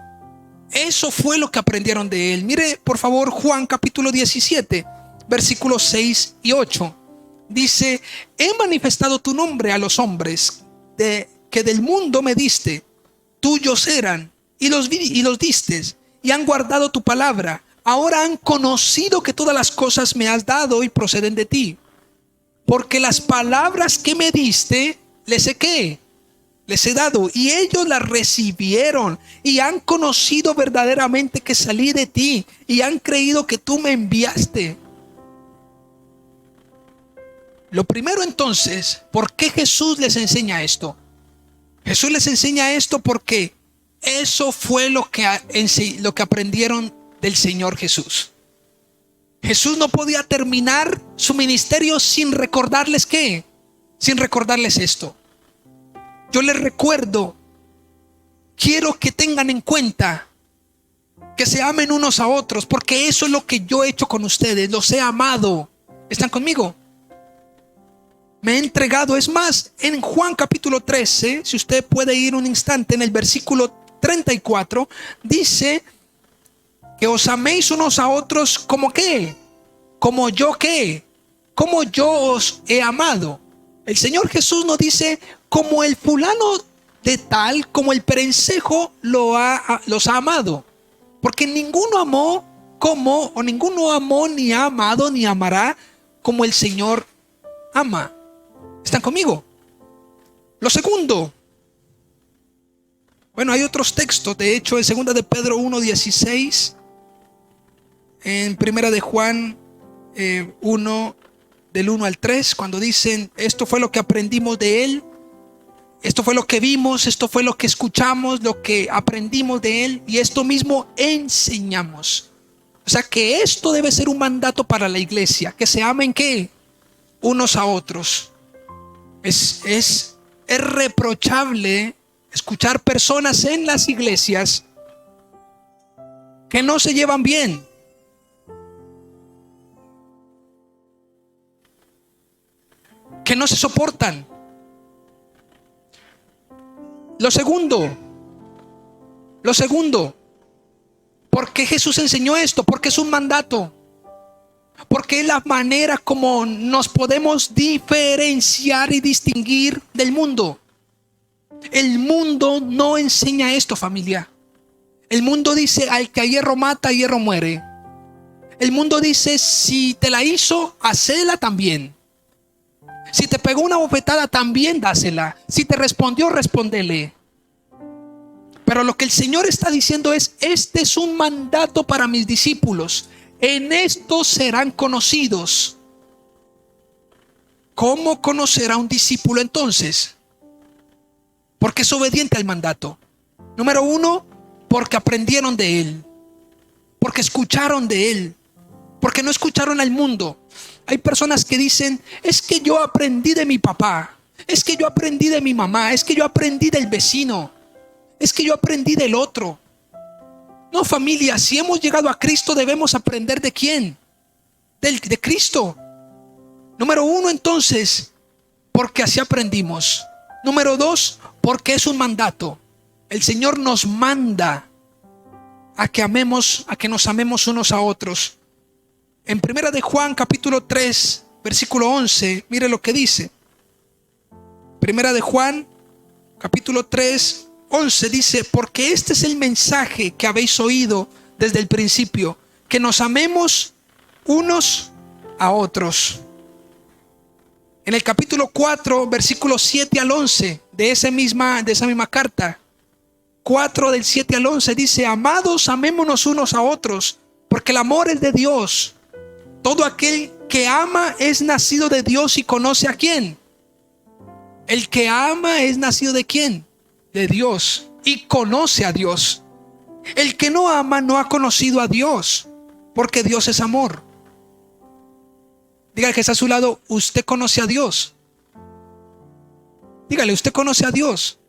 Eso fue lo que aprendieron de Él. Mire por favor Juan capítulo 17, versículos 6 y 8. Dice: he manifestado tu nombre a los hombres que del mundo me diste. Tuyos eran y los diste y han guardado tu palabra. Ahora han conocido que todas las cosas me has dado y proceden de ti. Porque las palabras que me diste, les he ¿qué? Les he dado, y ellos las recibieron y han conocido verdaderamente que salí de ti y han creído que tú me enviaste. Lo primero entonces, ¿por qué Jesús les enseña esto? Jesús les enseña esto porque eso fue lo que aprendieron del Señor Jesús. Jesús no podía terminar su ministerio sin recordarles ¿qué? Sin recordarles esto. Yo les recuerdo, quiero que tengan en cuenta que se amen unos a otros, porque eso es lo que yo he hecho con ustedes, los he amado. ¿Están conmigo? Me he entregado. Es más, en Juan capítulo 13, si usted puede ir un instante, en el versículo 34, dice que os améis unos a otros como ¿qué? Como yo ¿qué? Como yo os he amado. El Señor Jesús nos dice como el fulano de tal, como el perencejo los ha amado. Porque ninguno amó ninguno amó ni ha amado ni amará como el Señor ama. ¿Están conmigo? Lo segundo, bueno, hay otros textos, de hecho en 2 de Pedro 1:16, en 1 de Juan 1 del 1 al 3, cuando dicen esto fue lo que aprendimos de Él, esto fue lo que vimos, esto fue lo que escuchamos, lo que aprendimos de Él y esto mismo enseñamos. O sea que esto debe ser un mandato para la iglesia, que se amen ¿qué? Unos a otros. Es reprochable escuchar personas en las iglesias que no se llevan bien. Que no se soportan. Lo segundo, ¿por qué Jesús enseñó esto? Porque es un mandato. Porque es la manera como nos podemos diferenciar y distinguir del mundo. El mundo no enseña esto, familia. El mundo dice: al que a hierro mata, a hierro muere. El mundo dice: si te la hizo, hacela también. Si te pegó una bofetada, también dásela. Si te respondió, respóndele. Pero lo que el Señor está diciendo es: este es un mandato para mis discípulos. En esto serán conocidos ¿Cómo conocer a un discípulo entonces? Porque es obediente al mandato. Número uno, porque aprendieron de él, porque escucharon de él, porque no escucharon al mundo. Hay personas que dicen: es que yo aprendí de mi papá, es que yo aprendí de mi mamá, es que yo aprendí del vecino, es que yo aprendí del otro. No, familia, si hemos llegado a Cristo, debemos aprender ¿de quién? De Cristo. Número uno, entonces, porque así aprendimos. Número dos, porque es un mandato. El Señor nos manda a que nos amemos unos a otros. En Primera de Juan, capítulo 3, versículo 11, mire lo que dice. Primera de Juan, capítulo 3, 11 dice: porque este es el mensaje que habéis oído desde el principio, que nos amemos unos a otros. En el capítulo 4, versículos 7 al 11 de esa misma carta, 4 del 7 al 11 dice: amados, amémonos unos a otros, porque el amor es de Dios. Todo aquel que ama es nacido de Dios y conoce a ¿quién? El que ama es nacido ¿de quién? De Dios, y conoce a Dios. El que no ama no ha conocido a Dios, porque Dios es amor. Dígale que está a su lado: usted conoce a Dios. Dígale: usted conoce a Dios.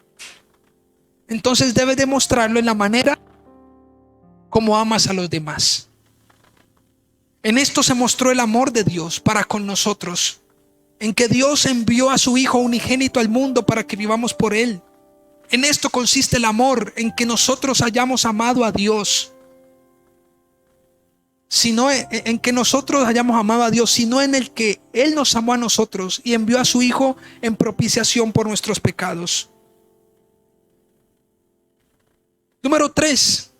Entonces debe demostrarlo en la manera como amas a los demás. En esto se mostró el amor de Dios para con nosotros, en que Dios envió a su Hijo unigénito al mundo para que vivamos por Él. En esto consiste el amor, en que nosotros hayamos amado a Dios. Sino en que nosotros hayamos amado a Dios, sino en el que Él nos amó a nosotros y envió a su Hijo en propiciación por nuestros pecados. Número 3.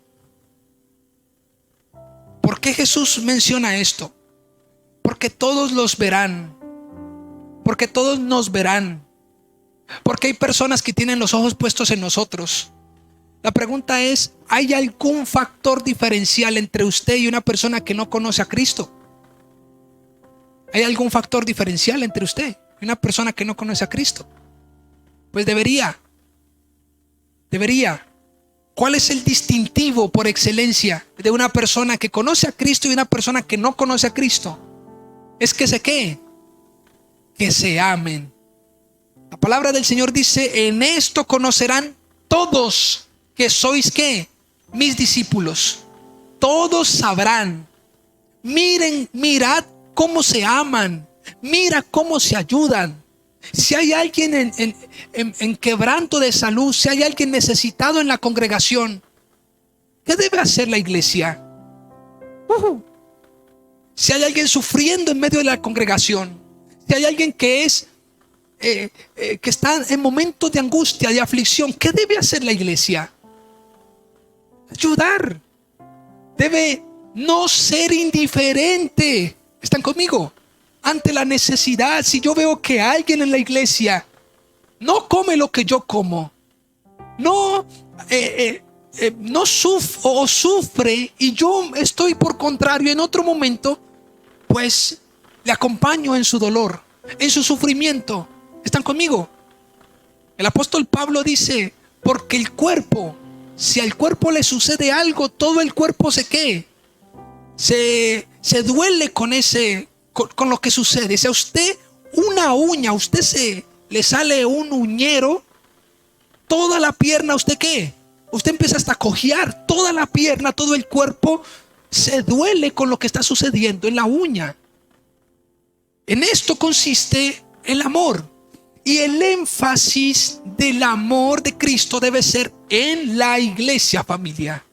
¿Por qué Jesús menciona esto? Porque todos los verán. Porque todos nos verán. Porque hay personas que tienen los ojos puestos en nosotros. La pregunta es: ¿hay algún factor diferencial entre usted y una persona que no conoce a Cristo? ¿Hay algún factor diferencial entre usted y una persona que no conoce a Cristo? Pues debería. ¿Cuál es el distintivo por excelencia de una persona que conoce a Cristo y una persona que no conoce a Cristo? Es que que se amen. La palabra del Señor dice: en esto conocerán todos que sois ¿qué? Mis discípulos. Todos sabrán. Mirad cómo se aman. Mira cómo se ayudan. Si hay alguien en quebranto de salud, si hay alguien necesitado en la congregación, ¿qué debe hacer la iglesia? Si hay alguien sufriendo en medio de la congregación, si hay alguien que está en momentos de angustia, de aflicción, ¿qué debe hacer la iglesia? Ayudar. Debe no ser indiferente. ¿Están conmigo? Ante la necesidad. Si yo veo que alguien en la iglesia no come lo que yo como, no sufre, y yo estoy por contrario en otro momento, pues le acompaño en su dolor, en su sufrimiento. ¿Están conmigo? El apóstol Pablo dice: porque el cuerpo, si al cuerpo le sucede algo, todo el cuerpo se duele con lo que sucede. Si a usted una uña, usted le sale un uñero, toda la pierna, ¿usted qué? Usted empieza hasta a cojear, toda la pierna, todo el cuerpo se duele con lo que está sucediendo en la uña. En esto consiste el amor. Y el énfasis del amor de Cristo debe ser en la iglesia, familia.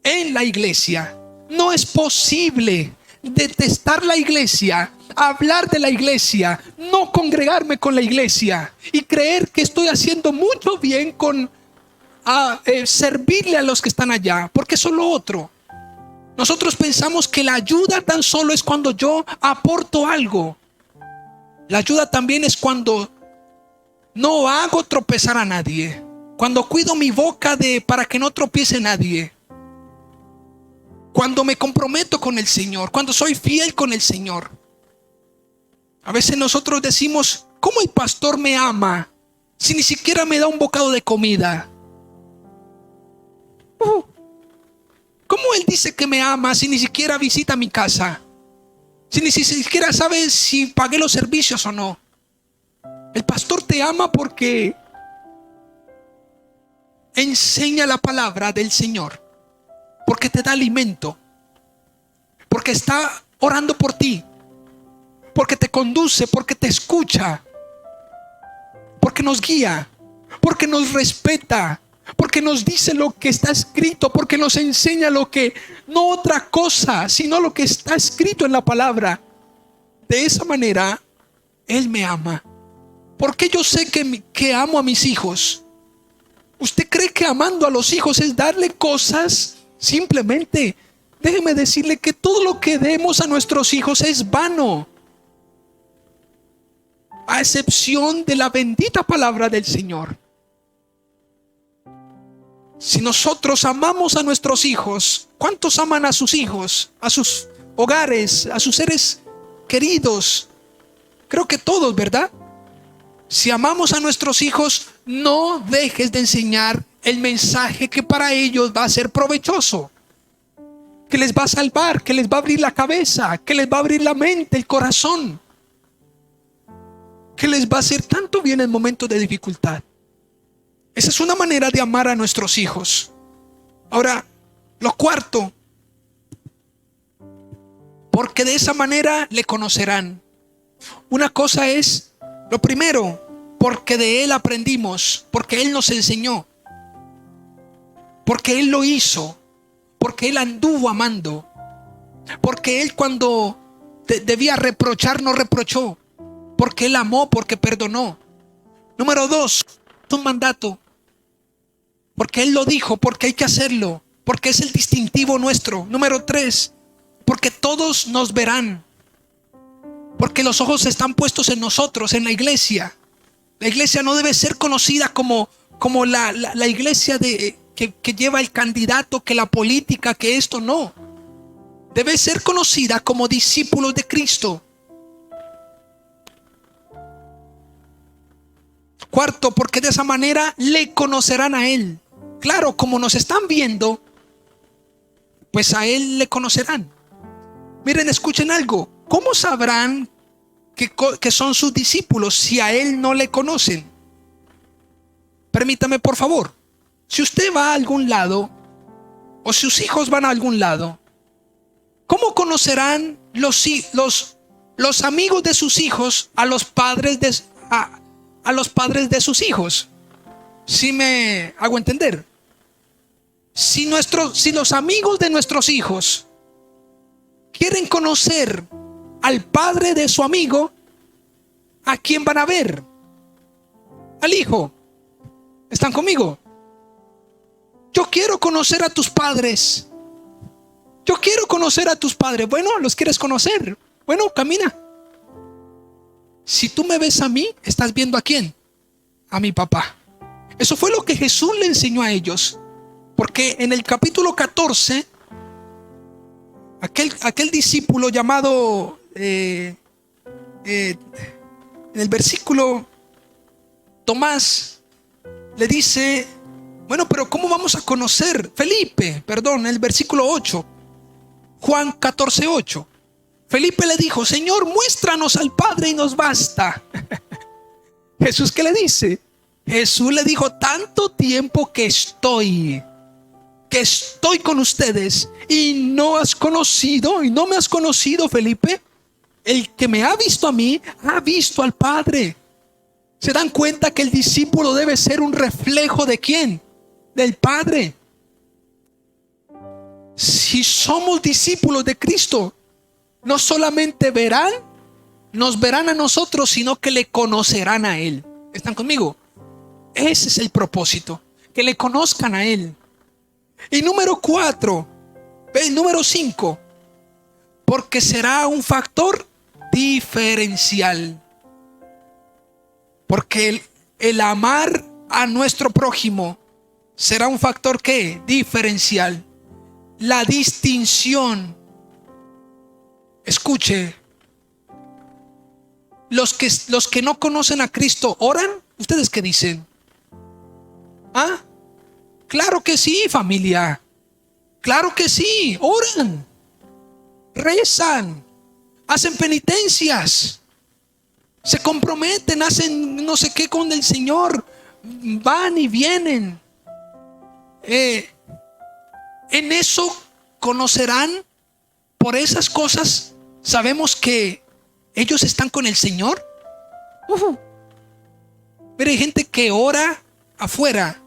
En la iglesia. No es posible detestar la iglesia, hablar de la iglesia, no congregarme con la iglesia y creer que estoy haciendo mucho bien con servirle a los que están allá, porque eso es lo otro. Nosotros pensamos que la ayuda tan solo es cuando yo aporto algo. La ayuda también es cuando no hago tropezar a nadie, cuando cuido mi boca para que no tropiece nadie, cuando me comprometo con el Señor, cuando soy fiel con el Señor. A veces nosotros decimos, ¿cómo el pastor me ama si ni siquiera me da un bocado de comida? ¿Cómo él dice que me ama si ni siquiera visita mi casa? Si ni siquiera sabe si pagué los servicios o no. El pastor te ama porque enseña la palabra del Señor, porque te da alimento, porque está orando por ti, porque te conduce, porque te escucha, porque nos guía, porque nos respeta, porque nos dice lo que está escrito, porque nos enseña lo que, no otra cosa, sino lo que está escrito en la palabra. De esa manera, Él me ama. Porque yo sé que amo a mis hijos. ¿Usted cree que amando a los hijos es darle cosas? Simplemente, déjeme decirle que todo lo que demos a nuestros hijos es vano, a excepción de la bendita palabra del Señor. Si nosotros amamos a nuestros hijos, ¿cuántos aman a sus hijos, a sus hogares, a sus seres queridos? Creo que todos, ¿verdad? Si amamos a nuestros hijos, no dejes de enseñar el mensaje que para ellos va a ser provechoso, que les va a salvar, que les va a abrir la cabeza, que les va a abrir la mente, el corazón, que les va a hacer tanto bien en momentos de dificultad. Esa es una manera de amar a nuestros hijos. Ahora, lo cuarto, porque de esa manera le conocerán. Una cosa es, lo primero, porque de Él aprendimos, porque Él nos enseñó, porque Él lo hizo, porque Él anduvo amando, porque Él cuando debía reprochar no reprochó, porque Él amó, porque perdonó. Número dos, un mandato, porque Él lo dijo, porque hay que hacerlo, porque es el distintivo nuestro. Número tres, porque todos nos verán, porque los ojos están puestos en nosotros, en la iglesia. La iglesia no debe ser conocida como la iglesia que lleva el candidato, que la política, que esto no. Debe ser conocida como discípulos de Cristo. Cuarto, porque de esa manera le conocerán a Él. Claro, como nos están viendo, pues a Él le conocerán. Miren, escuchen algo. ¿Cómo sabrán que son sus discípulos si a Él no le conocen? Permítame, por favor. Si usted va a algún lado, o sus hijos van a algún lado, ¿cómo conocerán los amigos de sus hijos a los padres de sus hijos? ¿Sí me hago entender? Si los amigos de nuestros hijos quieren conocer al padre de su amigo, ¿a quién van a ver? Al hijo. ¿Están conmigo? Yo quiero conocer a tus padres. Yo quiero conocer a tus padres. Bueno, ¿los quieres conocer? Bueno, camina. Si tú me ves a mí, ¿estás viendo a quién? A mi papá. Eso fue lo que Jesús le enseñó a ellos. Porque en el capítulo 14, aquel discípulo llamado, en el versículo, Tomás le dice, bueno, pero ¿cómo vamos a conocer? Felipe, perdón, el versículo 8, Juan 14, 8. Felipe le dijo, Señor, muéstranos al Padre y nos basta. Jesús, ¿qué le dice? Jesús le dijo, tanto tiempo que estoy con ustedes y no me has conocido, Felipe. El que me ha visto a mí, ha visto al Padre. ¿Se dan cuenta que el discípulo debe ser un reflejo de quién? Del Padre. Si somos discípulos de Cristo, no solamente nos verán a nosotros, sino que le conocerán a Él. ¿Están conmigo? Ese es el propósito, que le conozcan a Él. Y número 5, porque será un factor diferencial. Porque el amar a nuestro prójimo será un factor ¿qué? Diferencial. La distinción. Escuche, los que no conocen a Cristo oran. ¿Ustedes qué dicen? ¿Ah? Claro que sí, familia. Claro que sí, oran, rezan, hacen penitencias, se comprometen, hacen no sé qué con el Señor, van y vienen. En eso conocerán, por esas cosas sabemos que ellos están con el Señor. Pero hay gente que ora afuera,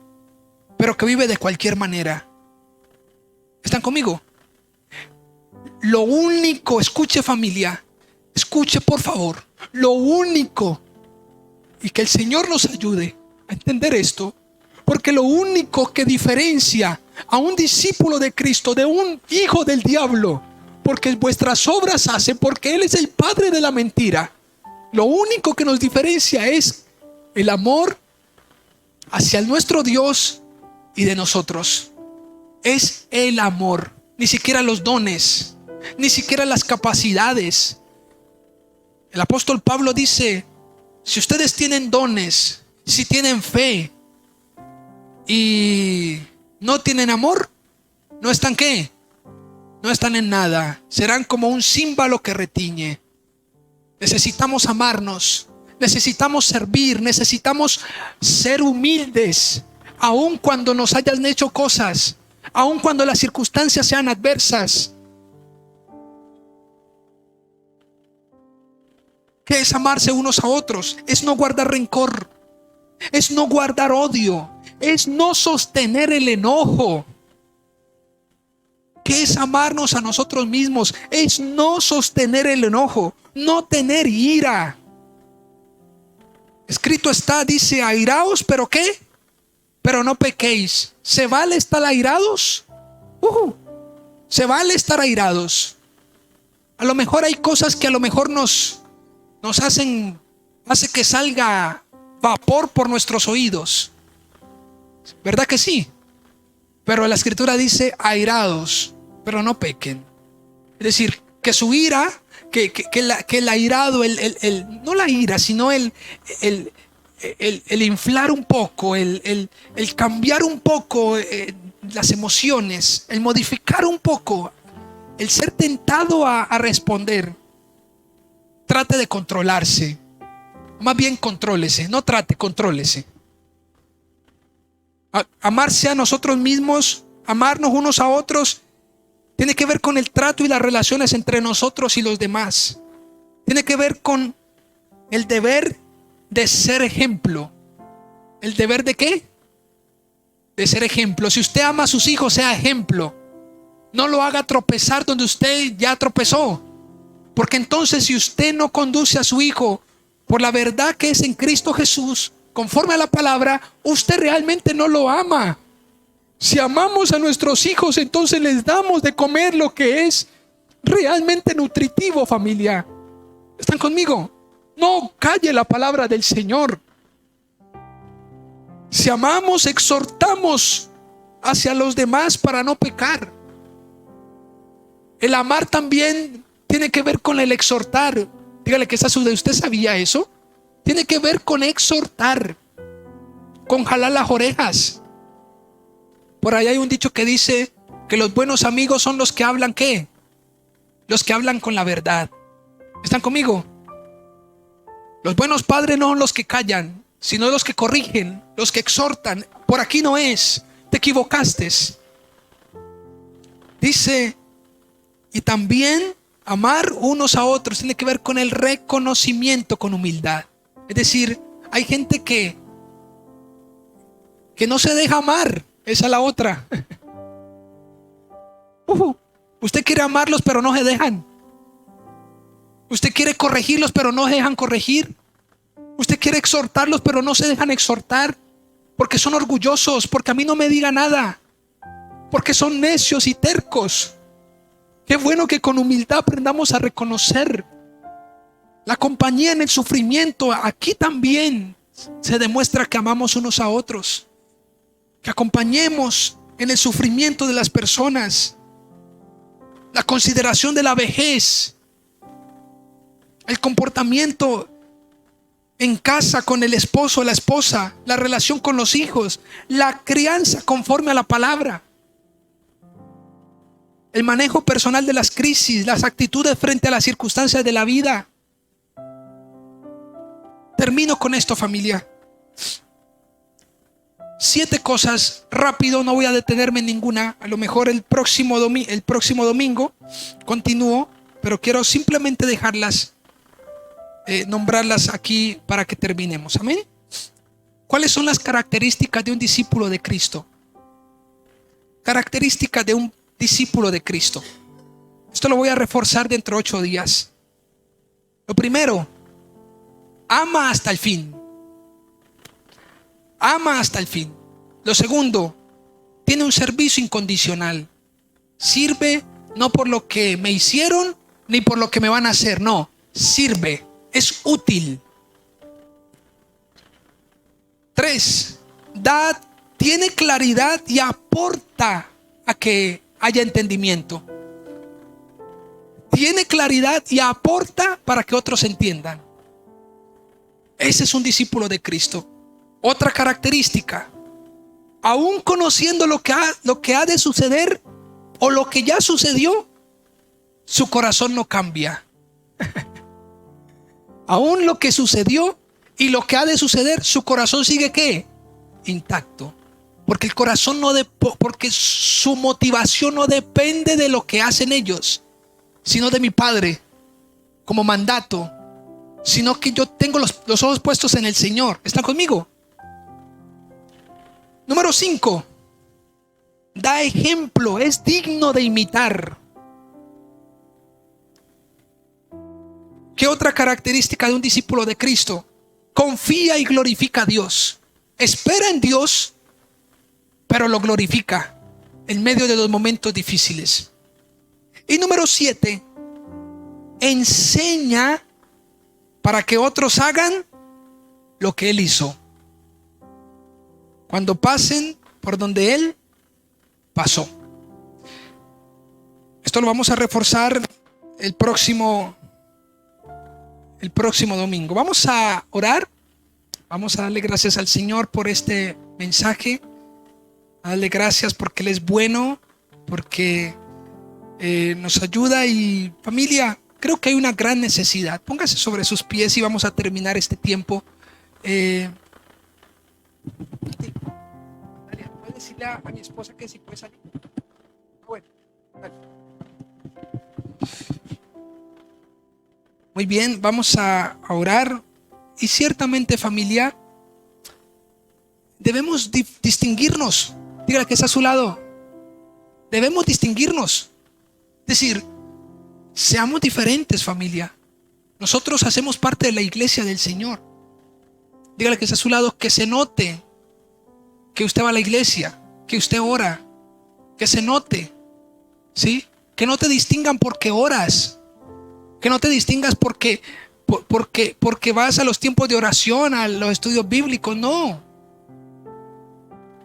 pero que vive de cualquier manera. ¿Están conmigo? Lo único, escuche familia, escuche por favor, lo único, y que el Señor nos ayude a entender esto, porque lo único que diferencia a un discípulo de Cristo de un hijo del diablo, porque vuestras obras hacen, porque Él es el padre de la mentira, lo único que nos diferencia es el amor hacia nuestro Dios y de nosotros. Es el amor, ni siquiera los dones, ni siquiera las capacidades. El apóstol Pablo dice: si ustedes tienen dones, si tienen fe y no tienen amor, no están ¿qué? No están en nada. Serán como un címbalo que retiñe. Necesitamos amarnos, necesitamos servir, necesitamos ser humildes, aun cuando nos hayan hecho cosas, aun cuando las circunstancias sean adversas. ¿Qué es amarse unos a otros? Es no guardar rencor, es no guardar odio, es no sostener el enojo. ¿Qué es amarnos a nosotros mismos? Es no sostener el enojo, no tener ira. Escrito está, dice: airaos, ¿pero qué? Pero no pequéis. ¿Se vale estar airados? Se vale estar airados. A lo mejor hay cosas que a lo mejor nos hace que salga vapor por nuestros oídos. ¿Verdad que sí? Pero la escritura dice: airados, pero no pequen. Es decir, que su ira, que el airado, no la ira, sino el inflar un poco, el cambiar un poco las emociones, el modificar un poco, el ser tentado a responder. Trate de controlarse. Más bien contrólese, no trate, contrólese. Amarse a nosotros mismos, amarnos unos a otros, tiene que ver con el trato y las relaciones entre nosotros y los demás. Tiene que ver con el deber de ser ejemplo. ¿El deber de qué? De ser ejemplo. Si usted ama a sus hijos, sea ejemplo. No lo haga tropezar donde usted ya tropezó. Porque entonces, si usted no conduce a su hijo por la verdad que es en Cristo Jesús, conforme a la palabra, usted realmente no lo ama. Si amamos a nuestros hijos, entonces les damos de comer lo que es realmente nutritivo, familia. ¿Están conmigo? No calle la palabra del Señor. Si amamos, exhortamos hacia los demás para no pecar. El amar también tiene que ver con el exhortar. Dígale que está su de usted. ¿Sabía eso? Tiene que ver con exhortar, con jalar las orejas. Por ahí hay un dicho que dice que los buenos amigos son los que hablan ¿qué? Los que hablan con la verdad. ¿Están conmigo? Los buenos padres no son los que callan, sino los que corrigen, los que exhortan. Por aquí no es, te equivocaste. Dice, y también amar unos a otros tiene que ver con el reconocimiento con humildad. Es decir, hay gente que no se deja amar. Esa es la otra. Usted quiere amarlos, pero no se dejan. Usted quiere corregirlos, pero no se dejan corregir. Usted quiere exhortarlos, pero no se dejan exhortar. Porque son orgullosos, porque a mí no me diga nada. Porque son necios y tercos. Qué bueno que con humildad aprendamos a reconocer la compañía en el sufrimiento. Aquí también se demuestra que amamos unos a otros. Que acompañemos en el sufrimiento de las personas. La consideración de la vejez. El comportamiento en casa con el esposo, la esposa, la relación con los hijos, la crianza conforme a la palabra, el manejo personal de las crisis, las actitudes frente a las circunstancias de la vida. Termino con esto, familia. 7 cosas, rápido, no voy a detenerme en ninguna. A lo mejor el próximo domingo continúo, pero quiero simplemente dejarlas, nombrarlas aquí para que terminemos. Amén. ¿Cuáles son las características de un discípulo de Cristo? Características de un discípulo de Cristo. Esto lo voy a reforzar dentro de 8 días. Lo primero, ama hasta el fin. Ama hasta el fin. Lo segundo, tiene un servicio incondicional. Sirve no por lo que me hicieron ni por lo que me van a hacer. No, sirve, es útil. 3, tiene claridad y aporta a que haya entendimiento. Tiene claridad y aporta para que otros entiendan. Ese es un discípulo de Cristo. Otra característica, aún conociendo lo que ha de suceder o lo que ya sucedió, su corazón no cambia. Aún lo que sucedió y lo que ha de suceder, su corazón sigue ¿qué? Intacto. Porque el corazón porque su motivación no depende de lo que hacen ellos, sino de mi Padre como mandato, sino que yo tengo los ojos puestos en el Señor. ¿Están conmigo? Número 5, da ejemplo, es digno de imitar. ¿Qué otra característica de un discípulo de Cristo? Confía y glorifica a Dios. Espera en Dios, pero lo glorifica en medio de los momentos difíciles. Y número 7, enseña para que otros hagan lo que Él hizo. Cuando pasen por donde Él pasó. Esto lo vamos a reforzar el próximo domingo. Vamos a orar. Vamos a darle gracias al Señor por este mensaje. A darle gracias porque Él es bueno, porque nos ayuda. Y familia, creo que hay una gran necesidad. Póngase sobre sus pies y vamos a terminar este tiempo. ¿Puedes decirle a mi esposa que si puede salir? Bueno, dale. Muy bien, vamos a orar. Y ciertamente, familia, debemos distinguirnos. Dígale que está a su lado. Debemos distinguirnos. Es decir, seamos diferentes, familia. Nosotros hacemos parte de la iglesia del Señor. Dígale que está a su lado, que se note que usted va a la iglesia, que usted ora, que se note, ¿sí? Que no te distingan porque oras, que no te distingas porque vas a los tiempos de oración, a los estudios bíblicos. No.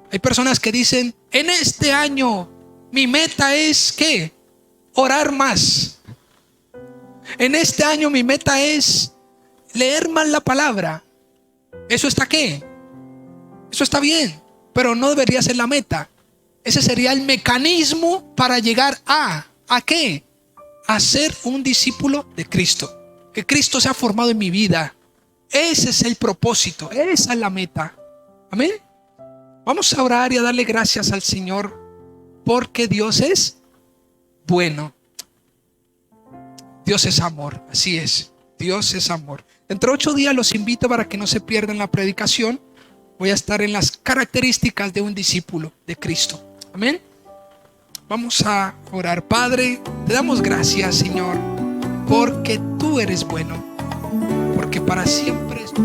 Hay personas que dicen, en este año mi meta es ¿qué? Orar más. En este año mi meta es leer más la palabra. ¿Eso está qué? Eso está bien, pero no debería ser la meta. Ese sería el mecanismo para llegar ¿a qué? A ser un discípulo de Cristo. Que Cristo se ha formado en mi vida. Ese es el propósito, esa es la meta. Amén. Vamos a orar y a darle gracias al Señor, porque Dios es bueno. Dios es amor, así es. Dios es amor. Dentro de 8 días los invito para que no se pierdan la predicación. Voy a estar en las características de un discípulo de Cristo. Amén. Vamos a orar. Padre, te damos gracias, Señor, porque tú eres bueno, porque para siempre es tu